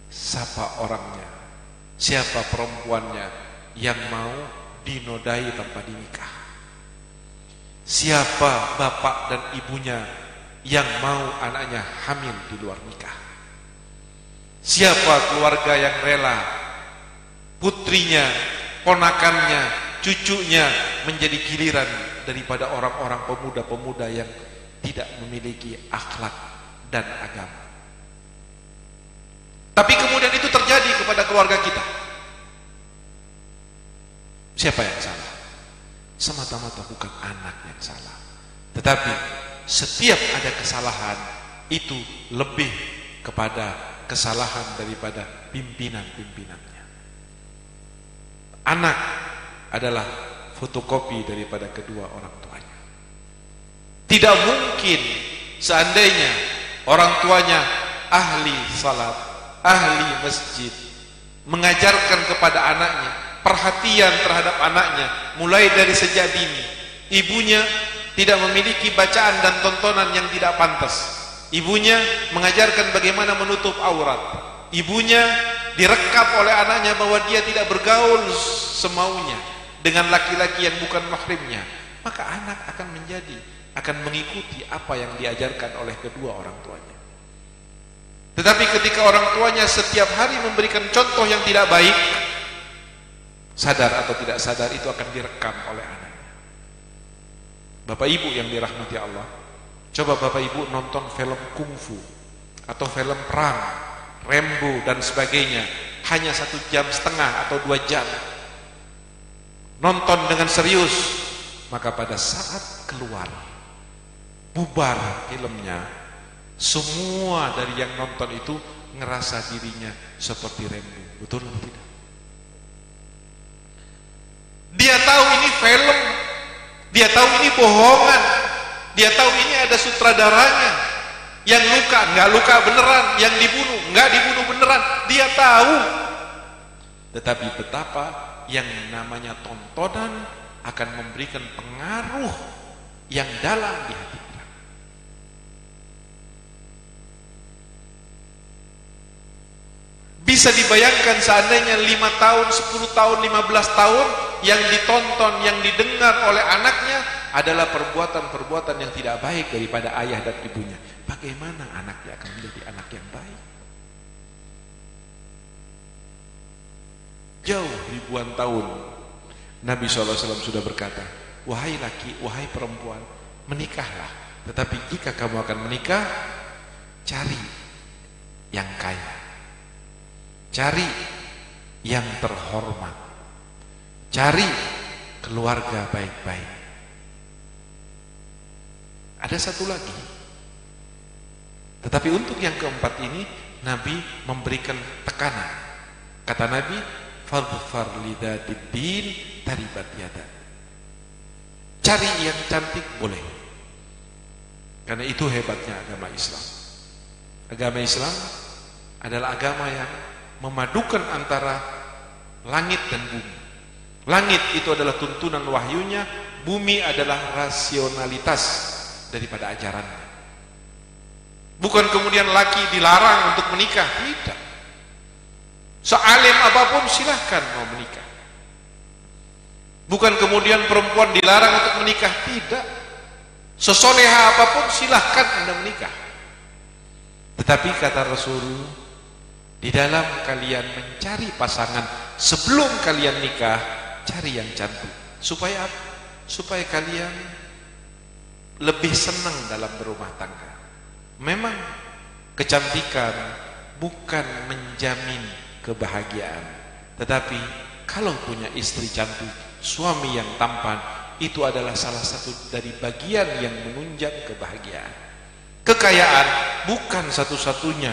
Siapa orangnya, siapa perempuannya yang mau dinodai tanpa dinikah? Siapa bapak dan ibunya yang mau anaknya hamil di luar nikah? Siapa keluarga yang rela putrinya, ponakannya, cucunya menjadi giliran daripada orang-orang pemuda-pemuda yang tidak memiliki akhlak dan agama? Tapi kemudian itu terjadi kepada keluarga kita. Siapa yang salah? Semata-mata bukan anak yang salah, tetapi setiap ada kesalahan itu lebih kepada kesalahan daripada pimpinan-pimpinannya. Anak adalah fotokopi daripada kedua orang tuanya. Tidak mungkin seandainya orang tuanya ahli salat, ahli masjid, mengajarkan kepada anaknya, perhatian terhadap anaknya mulai dari sejak dini. Ibunya tidak memiliki bacaan dan tontonan yang tidak pantas. Ibunya mengajarkan bagaimana menutup aurat. Ibunya direkap oleh anaknya bahwa dia tidak bergaul semaunya dengan laki-laki yang bukan mahrimnya. Maka anak akan mengikuti apa yang diajarkan oleh kedua orang tuanya. Tetapi ketika orang tuanya setiap hari memberikan contoh yang tidak baik, sadar atau tidak sadar itu akan direkam oleh anaknya. Bapak ibu yang dirahmati Allah, coba bapak ibu nonton film kungfu atau film perang, Rambo dan sebagainya, hanya 1,5 jam atau 2 jam, nonton dengan serius, maka pada saat keluar bubar filmnya, semua dari yang nonton itu ngerasa dirinya seperti Rambo. Betul atau tidak? Dia tahu ini film, dia tahu ini bohongan, dia tahu ini ada sutradaranya, yang luka nggak luka beneran, yang dibunuh nggak dibunuh beneran, dia tahu. Tetapi betapa yang namanya tontonan akan memberikan pengaruh yang dalam di hati. Bisa dibayangkan seandainya 5 tahun, 10 tahun, 15 tahun yang ditonton, yang didengar oleh anaknya adalah perbuatan-perbuatan yang tidak baik daripada ayah dan ibunya, bagaimana anaknya akan menjadi anak yang baik? Jauh ribuan tahun Nabi SAW sudah berkata, wahai laki, wahai perempuan, menikahlah. Tetapi jika kamu akan menikah, cari yang kaya, cari yang terhormat, cari keluarga baik-baik. Ada satu lagi, tetapi untuk yang keempat ini Nabi memberikan tekanan. Kata Nabi, fadfar lidzatid din taribat yada. Cari yang cantik boleh, karena itu hebatnya agama Islam. Agama Islam adalah agama yang memadukan antara langit dan bumi. Langit itu adalah tuntunan wahyunya, bumi adalah rasionalitas daripada ajarannya. Bukan kemudian laki dilarang untuk menikah, tidak. Sealim apapun silahkan mau menikah. Bukan kemudian perempuan dilarang untuk menikah, tidak. Sesoleha apapun silahkan Anda menikah. Tetapi kata Rasul, di dalam kalian mencari pasangan sebelum kalian nikah, cari yang cantik. Supaya apa? Supaya kalian lebih senang dalam berumah tangga. Memang kecantikan bukan menjamin kebahagiaan, tetapi kalau punya istri cantik, suami yang tampan, itu adalah salah satu dari bagian yang menunjang kebahagiaan. Kekayaan bukan satu-satunya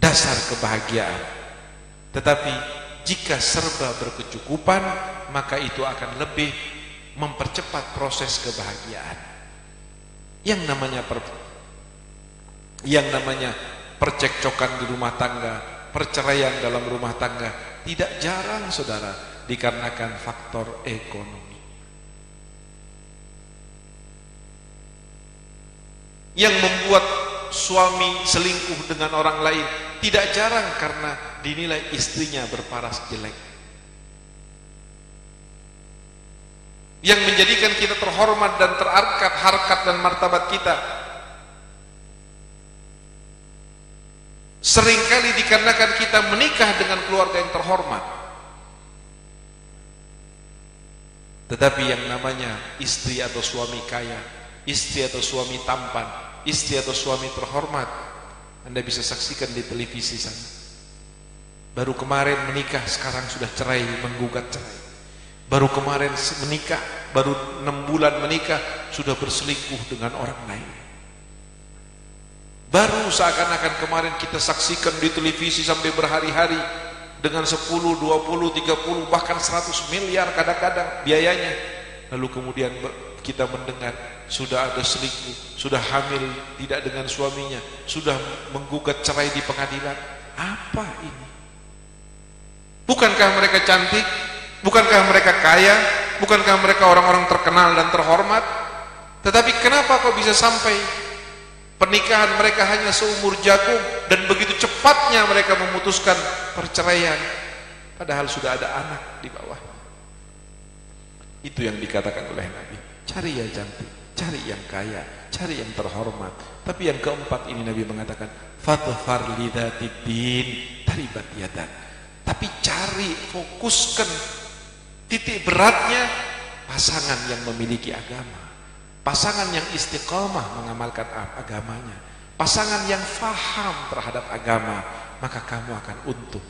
dasar kebahagiaan, tetapi jika serba berkecukupan, maka itu akan lebih mempercepat proses kebahagiaan. Yang namanya percekcokan di rumah tangga, perceraian dalam rumah tangga, tidak jarang saudara dikarenakan faktor ekonomi. Yang membuat suami selingkuh dengan orang lain tidak jarang karena dinilai istrinya berparas jelek. Yang menjadikan kita terhormat dan terangkat harkat dan martabat kita seringkali dikarenakan kita menikah dengan keluarga yang terhormat. Tetapi yang namanya istri atau suami kaya, istri atau suami tampan, istri atau suami terhormat, Anda bisa saksikan di televisi sana. Baru kemarin menikah, sekarang sudah cerai, menggugat cerai. Baru kemarin menikah, baru 6 bulan menikah, sudah berselingkuh dengan orang lain. Baru seakan-akan kemarin kita saksikan di televisi sampai berhari-hari dengan 10, 20, 30, bahkan 100 miliar kadang-kadang biayanya. Lalu kemudian kita mendengar sudah ada selingkuh, sudah hamil tidak dengan suaminya, sudah menggugat cerai di pengadilan. Apa ini? Bukankah mereka cantik? Bukankah mereka kaya? Bukankah mereka orang-orang terkenal dan terhormat? Tetapi kenapa kok bisa sampai pernikahan mereka hanya seumur jagung dan begitu cepatnya mereka memutuskan perceraian, padahal sudah ada anak di bawah? Itu yang dikatakan oleh Nabi, cari yang cantik, cari yang kaya, cari yang terhormat. Tapi yang keempat ini Nabi mengatakan, fadfar lidzatid din taribat yadak. Tapi cari, fokuskan titik beratnya pasangan yang memiliki agama, pasangan yang istiqamah mengamalkan agamanya, pasangan yang faham terhadap agama, maka kamu akan untung.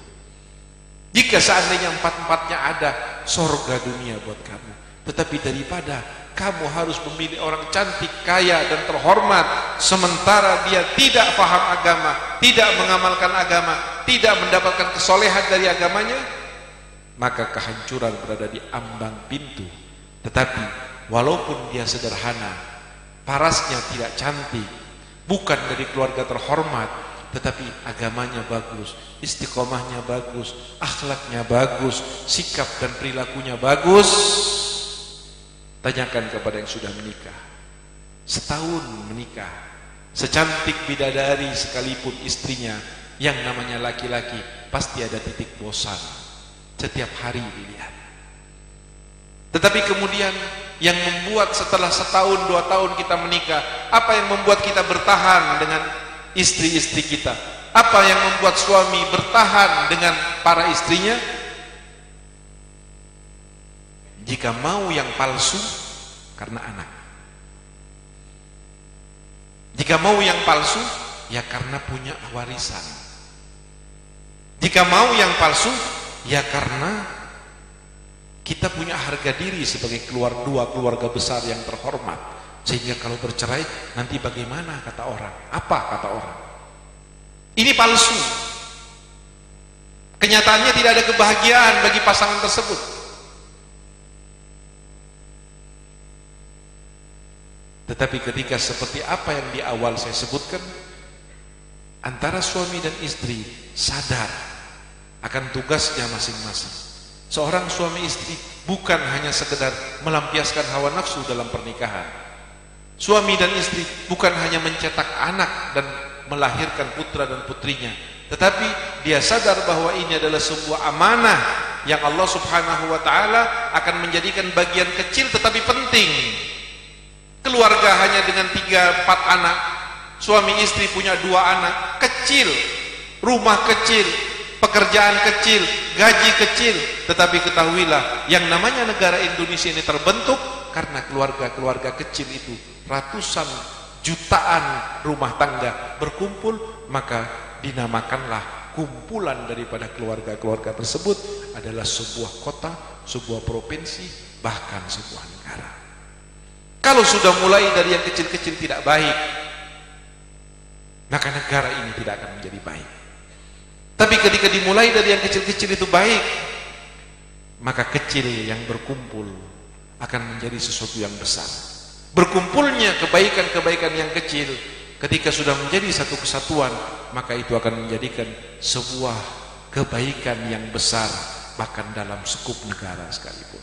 Jika seandainya empat-empatnya ada, sorga dunia buat kamu. Tetapi daripada kamu harus memilih orang cantik, kaya dan terhormat, sementara dia tidak faham agama, tidak mengamalkan agama, tidak mendapatkan kesolehan dari agamanya, maka kehancuran berada di ambang pintu. Tetapi walaupun dia sederhana, parasnya tidak cantik, bukan dari keluarga terhormat, tetapi agamanya bagus, istiqomahnya bagus, akhlaknya bagus, sikap dan perilakunya bagus, tanyakan kepada yang sudah menikah. Setahun menikah, secantik bidadari sekalipun istrinya, yang namanya laki-laki pasti ada titik bosan. Setiap hari dilihat. Tetapi kemudian yang membuat setelah setahun, 2 tahun kita menikah, apa yang membuat kita bertahan dengan istri-istri kita? Apa yang membuat suami bertahan dengan para istrinya? Jika mau yang palsu, karena anak. Jika mau yang palsu, ya karena punya warisan. Jika mau yang palsu, ya karena kita punya harga diri sebagai dua keluarga besar yang terhormat. Sehingga kalau bercerai, nanti bagaimana kata orang? Apa kata orang? Ini palsu. Kenyataannya tidak ada kebahagiaan bagi pasangan tersebut. Tetapi ketika seperti apa yang di awal saya sebutkan, antara suami dan istri sadar akan tugasnya masing-masing. Seorang suami istri bukan hanya sekedar melampiaskan hawa nafsu dalam pernikahan. Suami dan istri bukan hanya mencetak anak dan melahirkan putra dan putrinya, tetapi dia sadar bahwa ini adalah sebuah amanah yang Allah Subhanahu wa taala akan menjadikan bagian kecil tetapi penting. Keluarga hanya dengan 3-4 anak, suami istri punya 2 anak, kecil, rumah kecil, pekerjaan kecil, gaji kecil, tetapi ketahuilah yang namanya negara Indonesia ini terbentuk karena keluarga-keluarga kecil itu, ratusan jutaan rumah tangga berkumpul, maka dinamakanlah kumpulan daripada keluarga-keluarga tersebut adalah sebuah kota, sebuah provinsi, bahkan sebuah negara. Kalau sudah mulai dari yang kecil-kecil tidak baik, maka negara ini tidak akan menjadi baik. Tapi ketika dimulai dari yang kecil-kecil itu baik, maka kecil yang berkumpul akan menjadi sesuatu yang besar. Berkumpulnya kebaikan-kebaikan yang kecil ketika sudah menjadi satu kesatuan, maka itu akan menjadikan sebuah kebaikan yang besar, bahkan dalam skup negara sekalipun.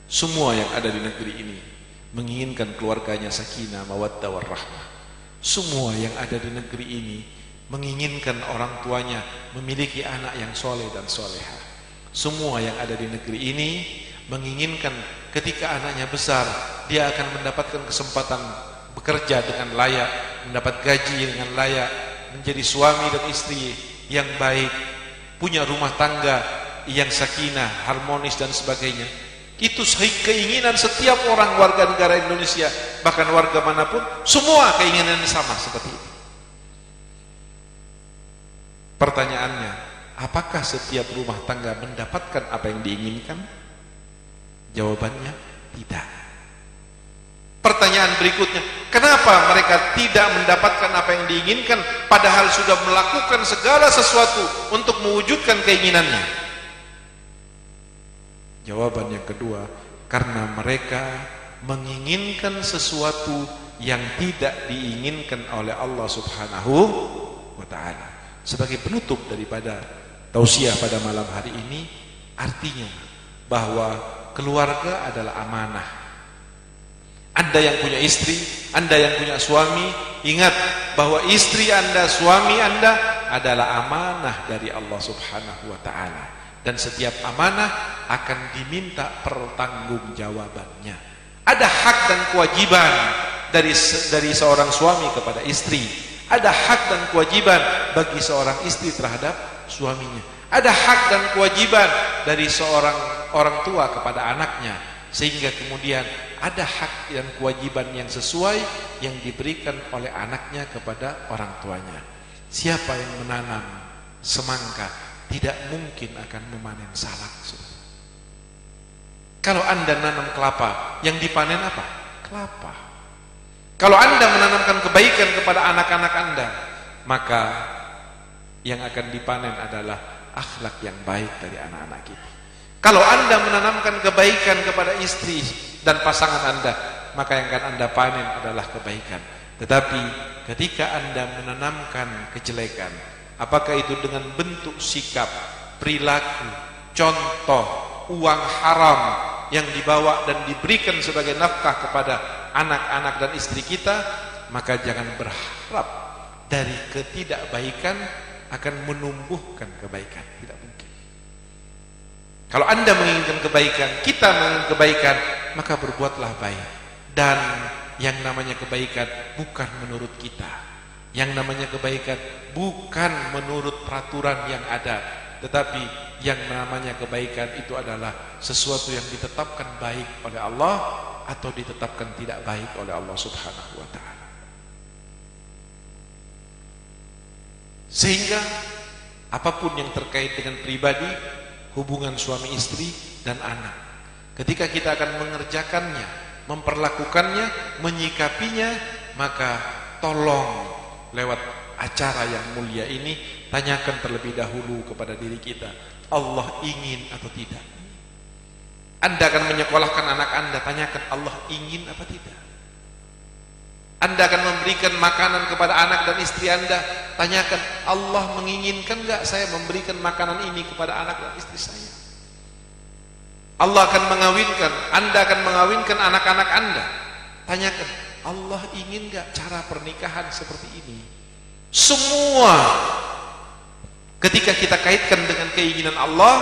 Semua yang ada di negeri ini menginginkan keluarganya sakinah, mawaddah, warahmah. Semua yang ada di negeri ini menginginkan orang tuanya memiliki anak yang soleh dan soleha. Semua yang ada di negeri ini menginginkan ketika anaknya besar, dia akan mendapatkan kesempatan bekerja dengan layak, mendapat gaji dengan layak, menjadi suami dan istri yang baik, punya rumah tangga yang sakinah, harmonis dan sebagainya. Itu keinginan setiap orang warga negara Indonesia, bahkan warga manapun, semua keinginannya sama seperti itu. Pertanyaannya, apakah setiap rumah tangga mendapatkan apa yang diinginkan? Jawabannya tidak. Pertanyaan berikutnya, kenapa mereka tidak mendapatkan apa yang diinginkan padahal sudah melakukan segala sesuatu untuk mewujudkan keinginannya? Jawaban yang kedua, karena mereka menginginkan sesuatu yang tidak diinginkan oleh Allah Subhanahu wa ta'ala. Sebagai penutup daripada tausiah pada malam hari ini, artinya bahwa keluarga adalah amanah. Anda yang punya istri, Anda yang punya suami, ingat bahwa istri Anda, suami Anda adalah amanah dari Allah Subhanahu wa ta'ala. Dan setiap amanah akan diminta pertanggungjawabannya. Ada hak dan kewajiban dari seorang suami kepada istri. Ada hak dan kewajiban bagi seorang istri terhadap suaminya. Ada hak dan kewajiban dari seorang orang tua kepada anaknya. Sehingga kemudian ada hak dan kewajiban yang sesuai yang diberikan oleh anaknya kepada orang tuanya. Siapa yang menanam semangka tidak mungkin akan memanen salak. Kalau Anda nanam kelapa, yang dipanen apa? Kelapa. Kalau Anda menanamkan kebaikan kepada anak-anak Anda, maka yang akan dipanen adalah akhlak yang baik dari anak-anak kita. Kalau Anda menanamkan kebaikan kepada istri dan pasangan Anda, maka yang akan Anda panen adalah kebaikan. Tetapi ketika Anda menanamkan kejelekan, apakah itu dengan bentuk sikap, perilaku, contoh, uang haram yang dibawa dan diberikan sebagai nafkah kepada anak-anak dan istri kita, maka jangan berharap dari ketidakbaikan akan menumbuhkan kebaikan. Tidak mungkin. Kalau Anda menginginkan kebaikan, kita menginginkan kebaikan, maka berbuatlah baik. Dan yang namanya kebaikan bukan menurut kita. Yang namanya kebaikan bukan menurut peraturan yang ada, tetapi yang namanya kebaikan itu adalah sesuatu yang ditetapkan baik oleh Allah atau ditetapkan tidak baik oleh Allah Subhanahu wa ta'ala. Sehingga apapun yang terkait dengan pribadi, hubungan suami istri dan anak, ketika kita akan mengerjakannya, memperlakukannya, menyikapinya, maka tolong lewat acara yang mulia ini tanyakan terlebih dahulu kepada diri kita, Allah ingin atau tidak. Anda akan menyekolahkan anak Anda, tanyakan Allah ingin apa tidak. Anda akan memberikan makanan kepada anak dan istri Anda, tanyakan Allah menginginkan enggak saya memberikan makanan ini kepada anak dan istri saya. Allah akan mengawinkan, Anda akan mengawinkan anak-anak Anda, tanyakan Allah ingin enggak cara pernikahan seperti ini. Semua ketika kita kaitkan dengan keinginan Allah,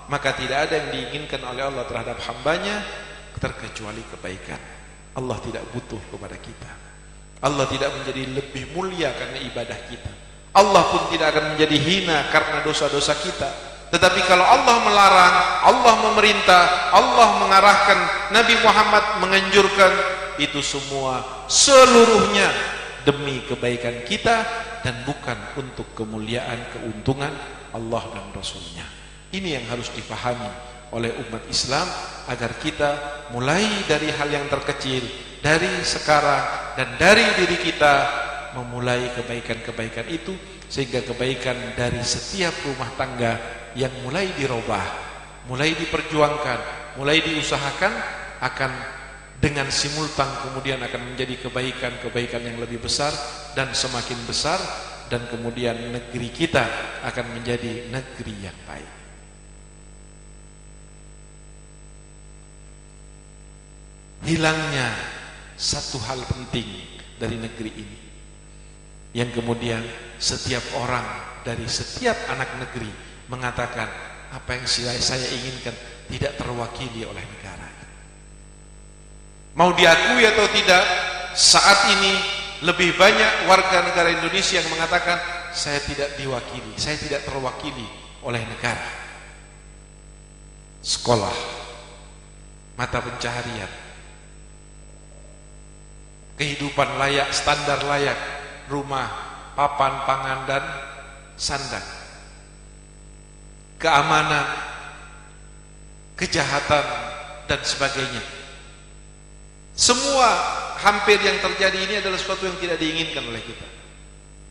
maka tidak ada yang diinginkan oleh Allah terhadap hambanya terkecuali kebaikan. Allah tidak butuh kepada kita. Allah tidak menjadi lebih mulia karena ibadah kita. Allah pun tidak akan menjadi hina karena dosa-dosa kita. Tetapi kalau Allah melarang, Allah memerintah, Allah mengarahkan, Nabi Muhammad menganjurkan, itu semua seluruhnya demi kebaikan kita dan bukan untuk kemuliaan, keuntungan Allah dan Rasulnya. Ini yang harus dipahami oleh umat Islam agar kita mulai dari hal yang terkecil, dari sekarang dan dari diri kita memulai kebaikan-kebaikan itu, sehingga kebaikan dari setiap rumah tangga yang mulai dirubah, mulai diperjuangkan, mulai diusahakan akan dengan simultan kemudian akan menjadi kebaikan-kebaikan yang lebih besar dan semakin besar, dan kemudian negeri kita akan menjadi negeri yang baik. Hilangnya satu hal penting dari negeri ini yang kemudian setiap orang dari setiap anak negeri mengatakan apa yang saya inginkan tidak terwakili oleh negara. Mau diakui atau tidak, saat ini lebih banyak warga negara Indonesia yang mengatakan saya tidak diwakili, saya tidak terwakili oleh negara. Sekolah, mata pencaharian, kehidupan layak, standar layak, rumah, papan, pangan dan sandang, keamanan, kejahatan dan sebagainya. Semua hampir yang terjadi ini adalah sesuatu yang tidak diinginkan oleh kita.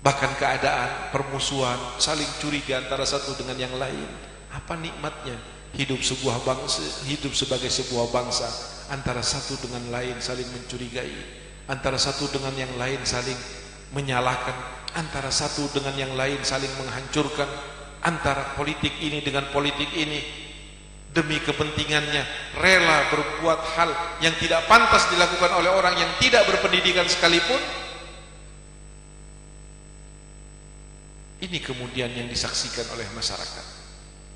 Bahkan keadaan permusuhan, saling curiga antara satu dengan yang lain. Apa nikmatnya hidup sebuah bangsa, hidup sebagai sebuah bangsa, antara satu dengan lain saling mencurigai, antara satu dengan yang lain saling menyalahkan, antara satu dengan yang lain saling menghancurkan, antara politik ini dengan politik ini demi kepentingannya rela berbuat hal yang tidak pantas dilakukan oleh orang yang tidak berpendidikan sekalipun. Ini kemudian yang disaksikan oleh masyarakat,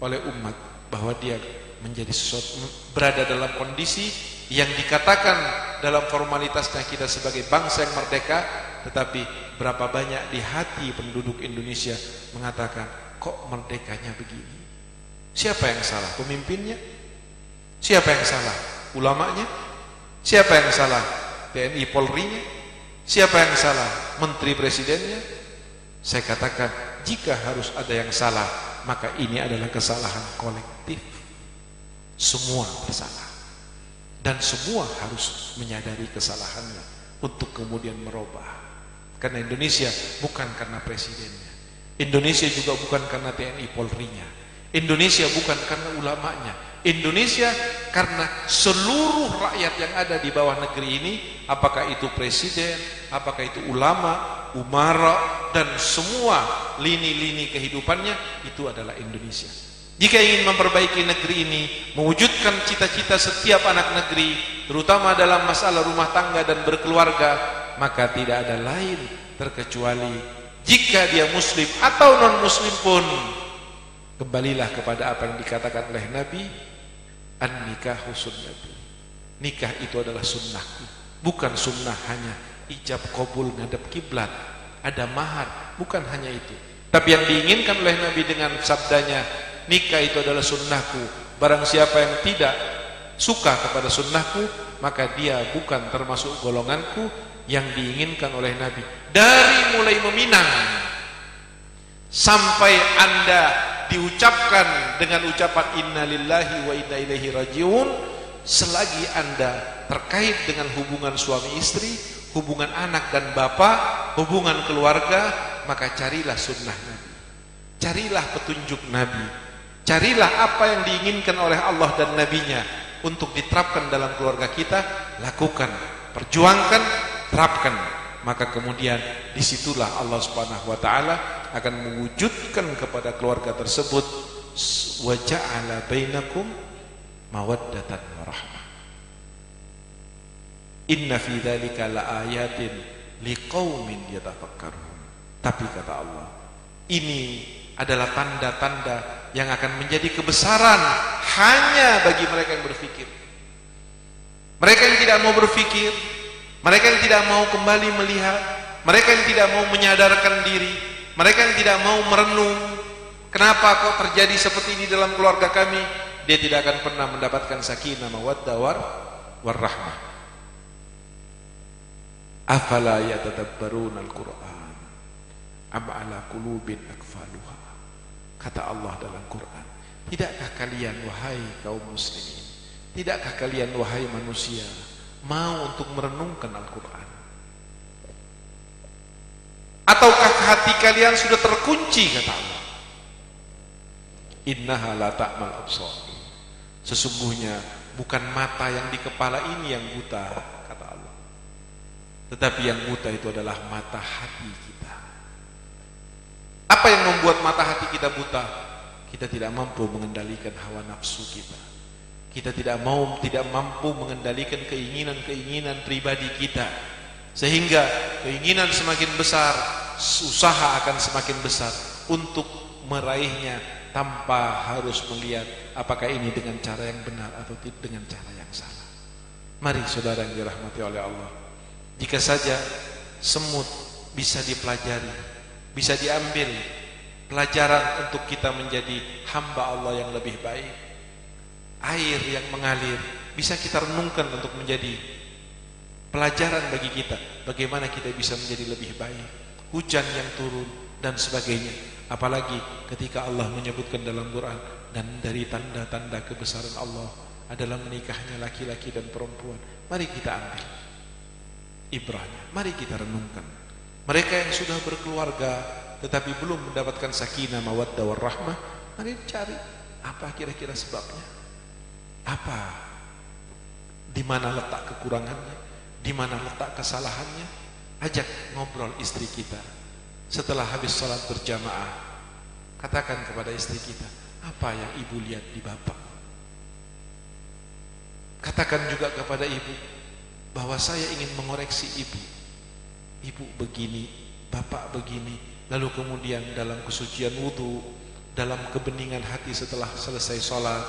oleh umat, bahwa dia menjadi sesuatu, berada dalam kondisi yang dikatakan dalam formalitasnya kita sebagai bangsa yang merdeka, tetapi berapa banyak di hati penduduk Indonesia mengatakan kok merdekanya begini. Siapa yang salah? Pemimpinnya? Siapa yang salah? Ulamanya? Siapa yang salah? TNI Polri-nya? Siapa yang salah? Menteri Presidennya? Saya katakan, jika harus ada yang salah, maka ini adalah kesalahan kolektif. Semua bersalah. Dan semua harus menyadari kesalahannya untuk kemudian merubah. Karena Indonesia bukan karena presidennya. Indonesia juga bukan karena TNI Polri-nya. Indonesia bukan karena ulamanya. Indonesia karena seluruh rakyat yang ada di bawah negeri ini, apakah itu presiden, apakah itu ulama, umara, dan semua lini-lini kehidupannya, itu adalah Indonesia. Jika ingin memperbaiki negeri ini, mewujudkan cita-cita setiap anak negeri, terutama dalam masalah rumah tangga dan berkeluarga, maka tidak ada lain terkecuali jika dia muslim atau non muslim pun Kembalilah kepada apa yang dikatakan oleh Nabi, an-nikahu sunnati. Nikah itu adalah sunnahku. Bukan sunnah hanya ijab kabul ngadep kiblat, ada mahar, bukan hanya itu. Tapi yang diinginkan oleh Nabi dengan sabdanya, nikah itu adalah sunnahku. Barang siapa yang tidak suka kepada sunnahku, maka dia bukan termasuk golonganku. Yang diinginkan oleh Nabi dari mulai meminang sampai Anda diucapkan dengan ucapan inna lillahi wa inna ilaihi rajiun, selagi Anda terkait dengan hubungan suami istri, hubungan anak dan bapak, hubungan keluarga, maka carilah sunnah Nabi, carilah petunjuk Nabi, carilah apa yang diinginkan oleh Allah dan Nabinya untuk diterapkan dalam keluarga kita. Lakukan, perjuangkan, terapkan. Maka kemudian disitulah Allah Subhanahu wa ta'ala akan mewujudkan kepada keluarga tersebut wa ja'ala bainakum mawaddatan wa rahmah. Inna fi dzalika laayatin liqaumin yatafakkarun. Tapi kata Allah, ini adalah tanda-tanda yang akan menjadi kebesaran hanya bagi mereka yang berpikir. Mereka yang tidak mau berpikir, mereka yang tidak mau kembali melihat, mereka yang tidak mau menyadarkan diri, mereka yang tidak mau merenung, kenapa kok terjadi seperti ini dalam keluarga kami, dia tidak akan pernah mendapatkan sakinah mawaddah warahmah. Afala yatadabbaruna al-Qur'an am ala qulubin akfaluha. Kata Allah dalam Quran, tidakkah kalian wahai kaum muslimin, tidakkah kalian wahai manusia mau untuk merenungkan Al-Quran? Ataukah hati kalian sudah terkunci? Kata Allah, innaha la ta'mal absar. Sesungguhnya bukan mata yang di kepala ini yang buta, kata Allah, tetapi yang buta itu adalah mata hati kita. Apa yang membuat mata hati kita buta? Kita tidak mampu mengendalikan hawa nafsu kita. Kita tidak mampu mengendalikan keinginan-keinginan pribadi kita, sehingga keinginan semakin besar, usaha akan semakin besar untuk meraihnya tanpa harus melihat apakah ini dengan cara yang benar atau dengan cara yang salah. Mari saudara yang dirahmati oleh Allah, jika saja semut bisa dipelajari, bisa diambil pelajaran untuk kita menjadi hamba Allah yang lebih baik, air yang mengalir bisa kita renungkan untuk menjadi pelajaran bagi kita bagaimana kita bisa menjadi lebih baik, hujan yang turun dan sebagainya. Apalagi ketika Allah menyebutkan dalam Quran, dan dari tanda-tanda kebesaran Allah adalah menikahnya laki-laki dan perempuan. Mari kita ambil ibrahnya, mari kita renungkan. Mereka yang sudah berkeluarga tetapi belum mendapatkan sakinah mawaddah warahmah, mari cari apa kira-kira sebabnya. Apa? Di mana letak kekurangannya? Di mana letak kesalahannya? Ajak ngobrol istri kita. Setelah habis salat berjamaah, katakan kepada istri kita, apa yang ibu lihat di bapak? Katakan juga kepada ibu bahwa saya ingin mengoreksi ibu. Ibu begini, bapak begini. Lalu kemudian dalam kesucian wudu, dalam kebeningan hati setelah selesai salat,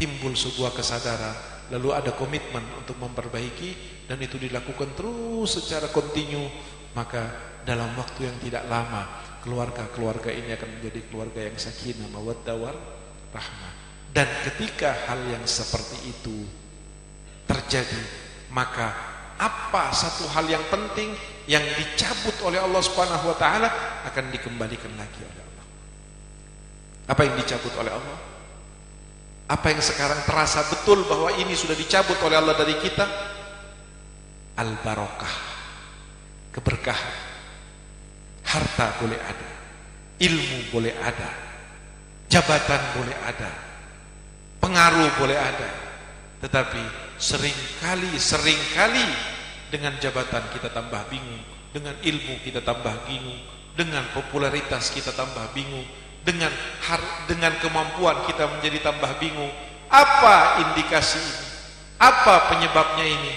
timbul sebuah kesadaran, lalu ada komitmen untuk memperbaiki, dan itu dilakukan terus secara kontinu, maka dalam waktu yang tidak lama keluarga ini akan menjadi keluarga yang sakinah mawaddah warahmah. Dan ketika hal yang seperti itu terjadi, maka apa satu hal yang penting yang dicabut oleh Allah Subhanahu wa ta'ala akan dikembalikan lagi oleh Allah. Apa yang dicabut oleh Allah? Apa yang sekarang terasa betul bahwa ini sudah dicabut oleh Allah dari kita? Al-barakah, keberkahan. Harta boleh ada, ilmu boleh ada, jabatan boleh ada, pengaruh boleh ada, tetapi seringkali dengan jabatan kita tambah bingung, dengan ilmu kita tambah bingung, dengan popularitas kita tambah bingung, dengan kemampuan kita menjadi tambah bingung. Apa indikasi ini? Apa penyebabnya ini?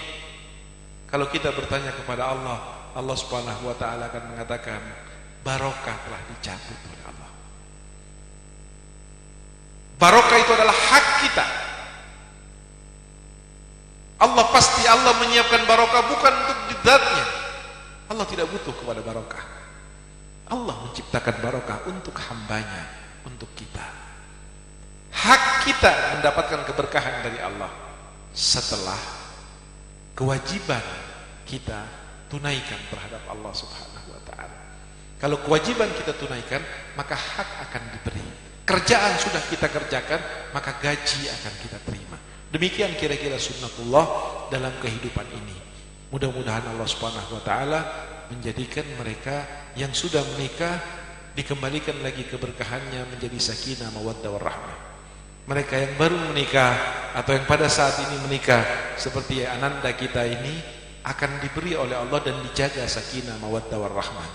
Kalau kita bertanya kepada Allah, Allah Subhanahu wa ta'ala akan mengatakan barokah telah dicabut oleh Allah. Barokah itu adalah hak kita. Allah menyiapkan barokah bukan untuk zatnya. Allah tidak butuh kepada barokah. Allah menciptakan barokah untuk hambanya, untuk kita. Hak kita mendapatkan keberkahan dari Allah setelah kewajiban kita tunaikan terhadap Allah Subhanahu wa ta'ala. Kalau kewajiban kita tunaikan, maka hak akan diberi. Kerjaan sudah kita kerjakan, maka gaji akan kita terima. Demikian kira-kira sunnatullah dalam kehidupan ini. Mudah-mudahan Allah Subhanahu wa ta'ala menjadikan mereka yang sudah menikah dikembalikan lagi keberkahannya menjadi sakinah, mawaddah, warahmah. Mereka yang baru menikah atau yang pada saat ini menikah seperti ananda kita ini akan diberi oleh Allah dan dijaga sakinah, mawaddah, warahmah.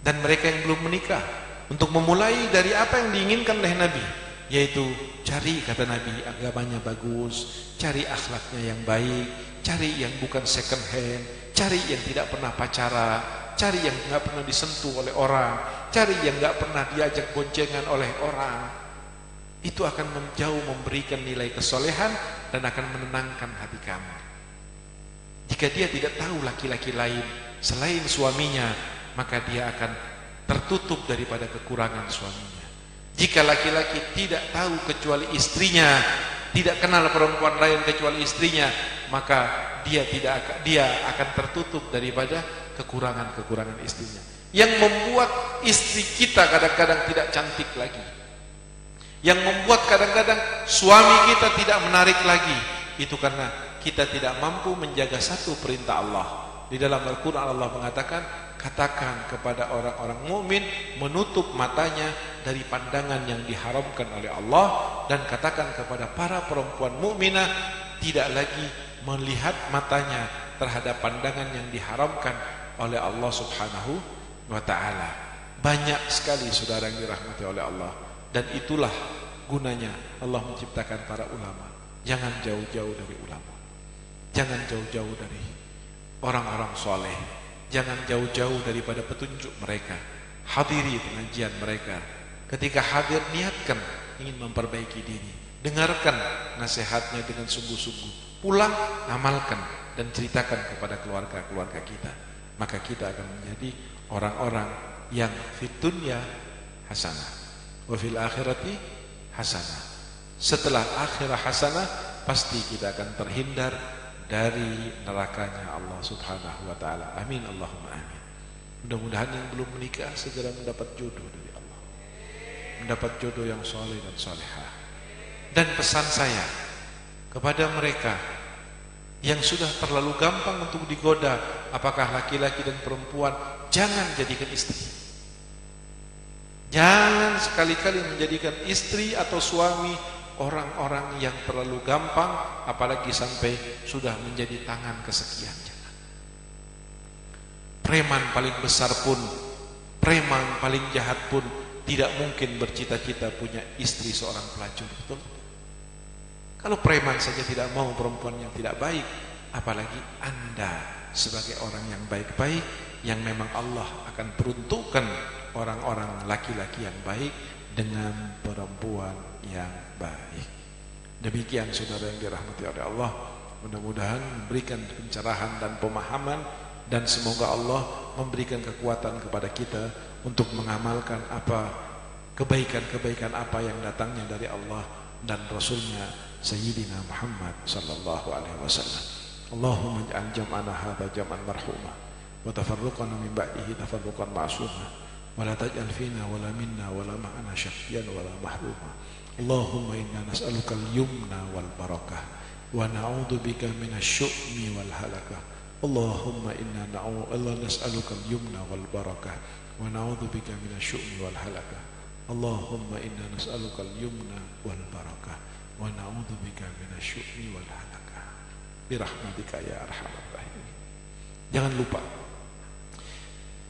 Dan mereka yang belum menikah untuk memulai dari apa yang diinginkan oleh Nabi, yaitu cari, kata Nabi, agamanya bagus, cari akhlaknya yang baik, cari yang bukan second hand, cari yang tidak pernah pacaran, cari yang tidak pernah disentuh oleh orang, cari yang tidak pernah diajak boncengan oleh orang. Itu akan jauh memberikan nilai kesolehan dan akan menenangkan hati kamu. Jika dia tidak tahu laki-laki lain selain suaminya, maka dia akan tertutup daripada kekurangan suaminya. Jika laki-laki tidak tahu kecuali istrinya, tidak kenal perempuan lain kecuali istrinya, maka dia akan tertutup daripada kekurangan-kekurangan istrinya. Yang membuat istri kita kadang-kadang tidak cantik lagi, yang membuat kadang-kadang suami kita tidak menarik lagi, itu karena kita tidak mampu menjaga satu perintah Allah. Di dalam Al-Quran Allah mengatakan, katakan kepada orang-orang mukmin menutup matanya dari pandangan yang diharamkan oleh Allah, dan katakan kepada para perempuan mukminah tidak lagi melihat matanya terhadap pandangan yang diharamkan oleh Allah Subhanahu wa ta'ala. Banyak sekali saudara yang dirahmati oleh Allah, dan itulah gunanya Allah menciptakan para ulama. Jangan jauh-jauh dari ulama, jangan jauh-jauh dari orang-orang soleh, jangan jauh-jauh daripada petunjuk mereka. Hadiri pengajian mereka. Ketika hadir, niatkan ingin memperbaiki diri, dengarkan nasihatnya dengan sungguh-sungguh, pulang amalkan dan ceritakan kepada keluarga-keluarga kita. Maka kita akan menjadi orang-orang yang fid dunya hasanah wa fil akhirati hasanah. Setelah akhirah hasanah, pasti kita akan terhindar dari nerakanya Allah Subhanahu wa ta'ala. Amin, Allahumma amin. Mudah-mudahan yang belum menikah segera mendapat jodoh dari Allah, mendapat jodoh yang soleh dan solehah. Dan pesan saya kepada mereka yang sudah terlalu gampang untuk digoda, apakah laki-laki dan perempuan, jangan jadikan istri. Jangan sekali-kali menjadikan istri atau suami orang-orang yang terlalu gampang, apalagi sampai sudah menjadi tangan kesekian. Jangan. Preman paling besar pun, preman paling jahat pun tidak mungkin bercita-cita punya istri seorang pelacur, betul? Kalau preman saja tidak mau perempuan yang tidak baik, apalagi Anda sebagai orang yang baik-baik, yang memang Allah akan peruntukkan orang-orang laki-laki yang baik dengan perempuan yang baik. Demikian saudara yang dirahmati oleh Allah, mudah-mudahan memberikan pencerahan dan pemahaman, dan semoga Allah memberikan kekuatan kepada kita untuk mengamalkan apa kebaikan-kebaikan apa yang datangnya dari Allah dan Rasulnya Sayyidina Muhammad sallallahu alaihi wasallam. Allahumma ij'al jam'ana hadza jam'an marhuma wa tafarruqana min ba'dihi tafarruqan ma'suma wa la taj'al fina wa la minna wa la ma'ana syaqiyyan wa la mahruma. Allahumma inna nas'aluka al-yumna wal barakah wa na'udzu bika minasy syu'mi wal halakah. Allahumma inna nas'aluka al-yumna wal barakah wa na'udzu bika minasy syu'mi wal halakah. Allahumma inna nas'aluka al-yumna wal barakah wa na'udzu bika minasy syu'mi wal halakah bi rahmatika ya arhamar rahimin. Jangan lupa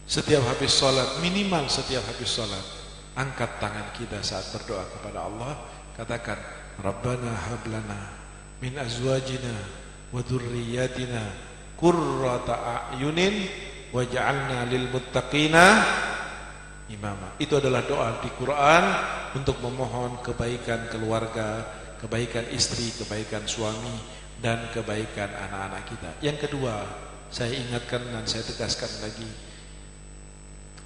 setiap habis salat, minimal setiap habis salat, angkat tangan kita saat berdoa kepada Allah, katakan Rabbana hablana min azwajina wa dzurriyyatina qurrata a'yunin waj'alna lil muttaqina imama. Itu adalah doa di Quran untuk memohon kebaikan keluarga, kebaikan istri, kebaikan suami, dan kebaikan anak-anak kita. Yang kedua, saya ingatkan dan saya tegaskan lagi,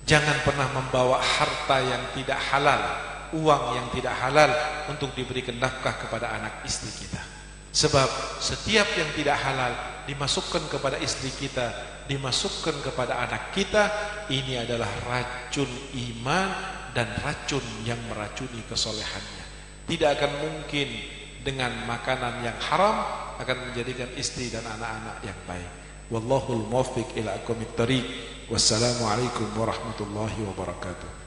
jangan pernah membawa harta yang tidak halal, uang yang tidak halal untuk diberikan nafkah kepada anak istri kita. Sebab setiap yang tidak halal dimasukkan kepada istri kita, dimasukkan kepada anak kita, ini adalah racun iman dan racun yang meracuni kesolehannya. Tidak akan mungkin dengan makanan yang haram akan menjadikan istri dan anak-anak yang baik. Wallahul muwaffiq ila aqwamit thariq. Wassalamualaikum warahmatullahi wabarakatuh.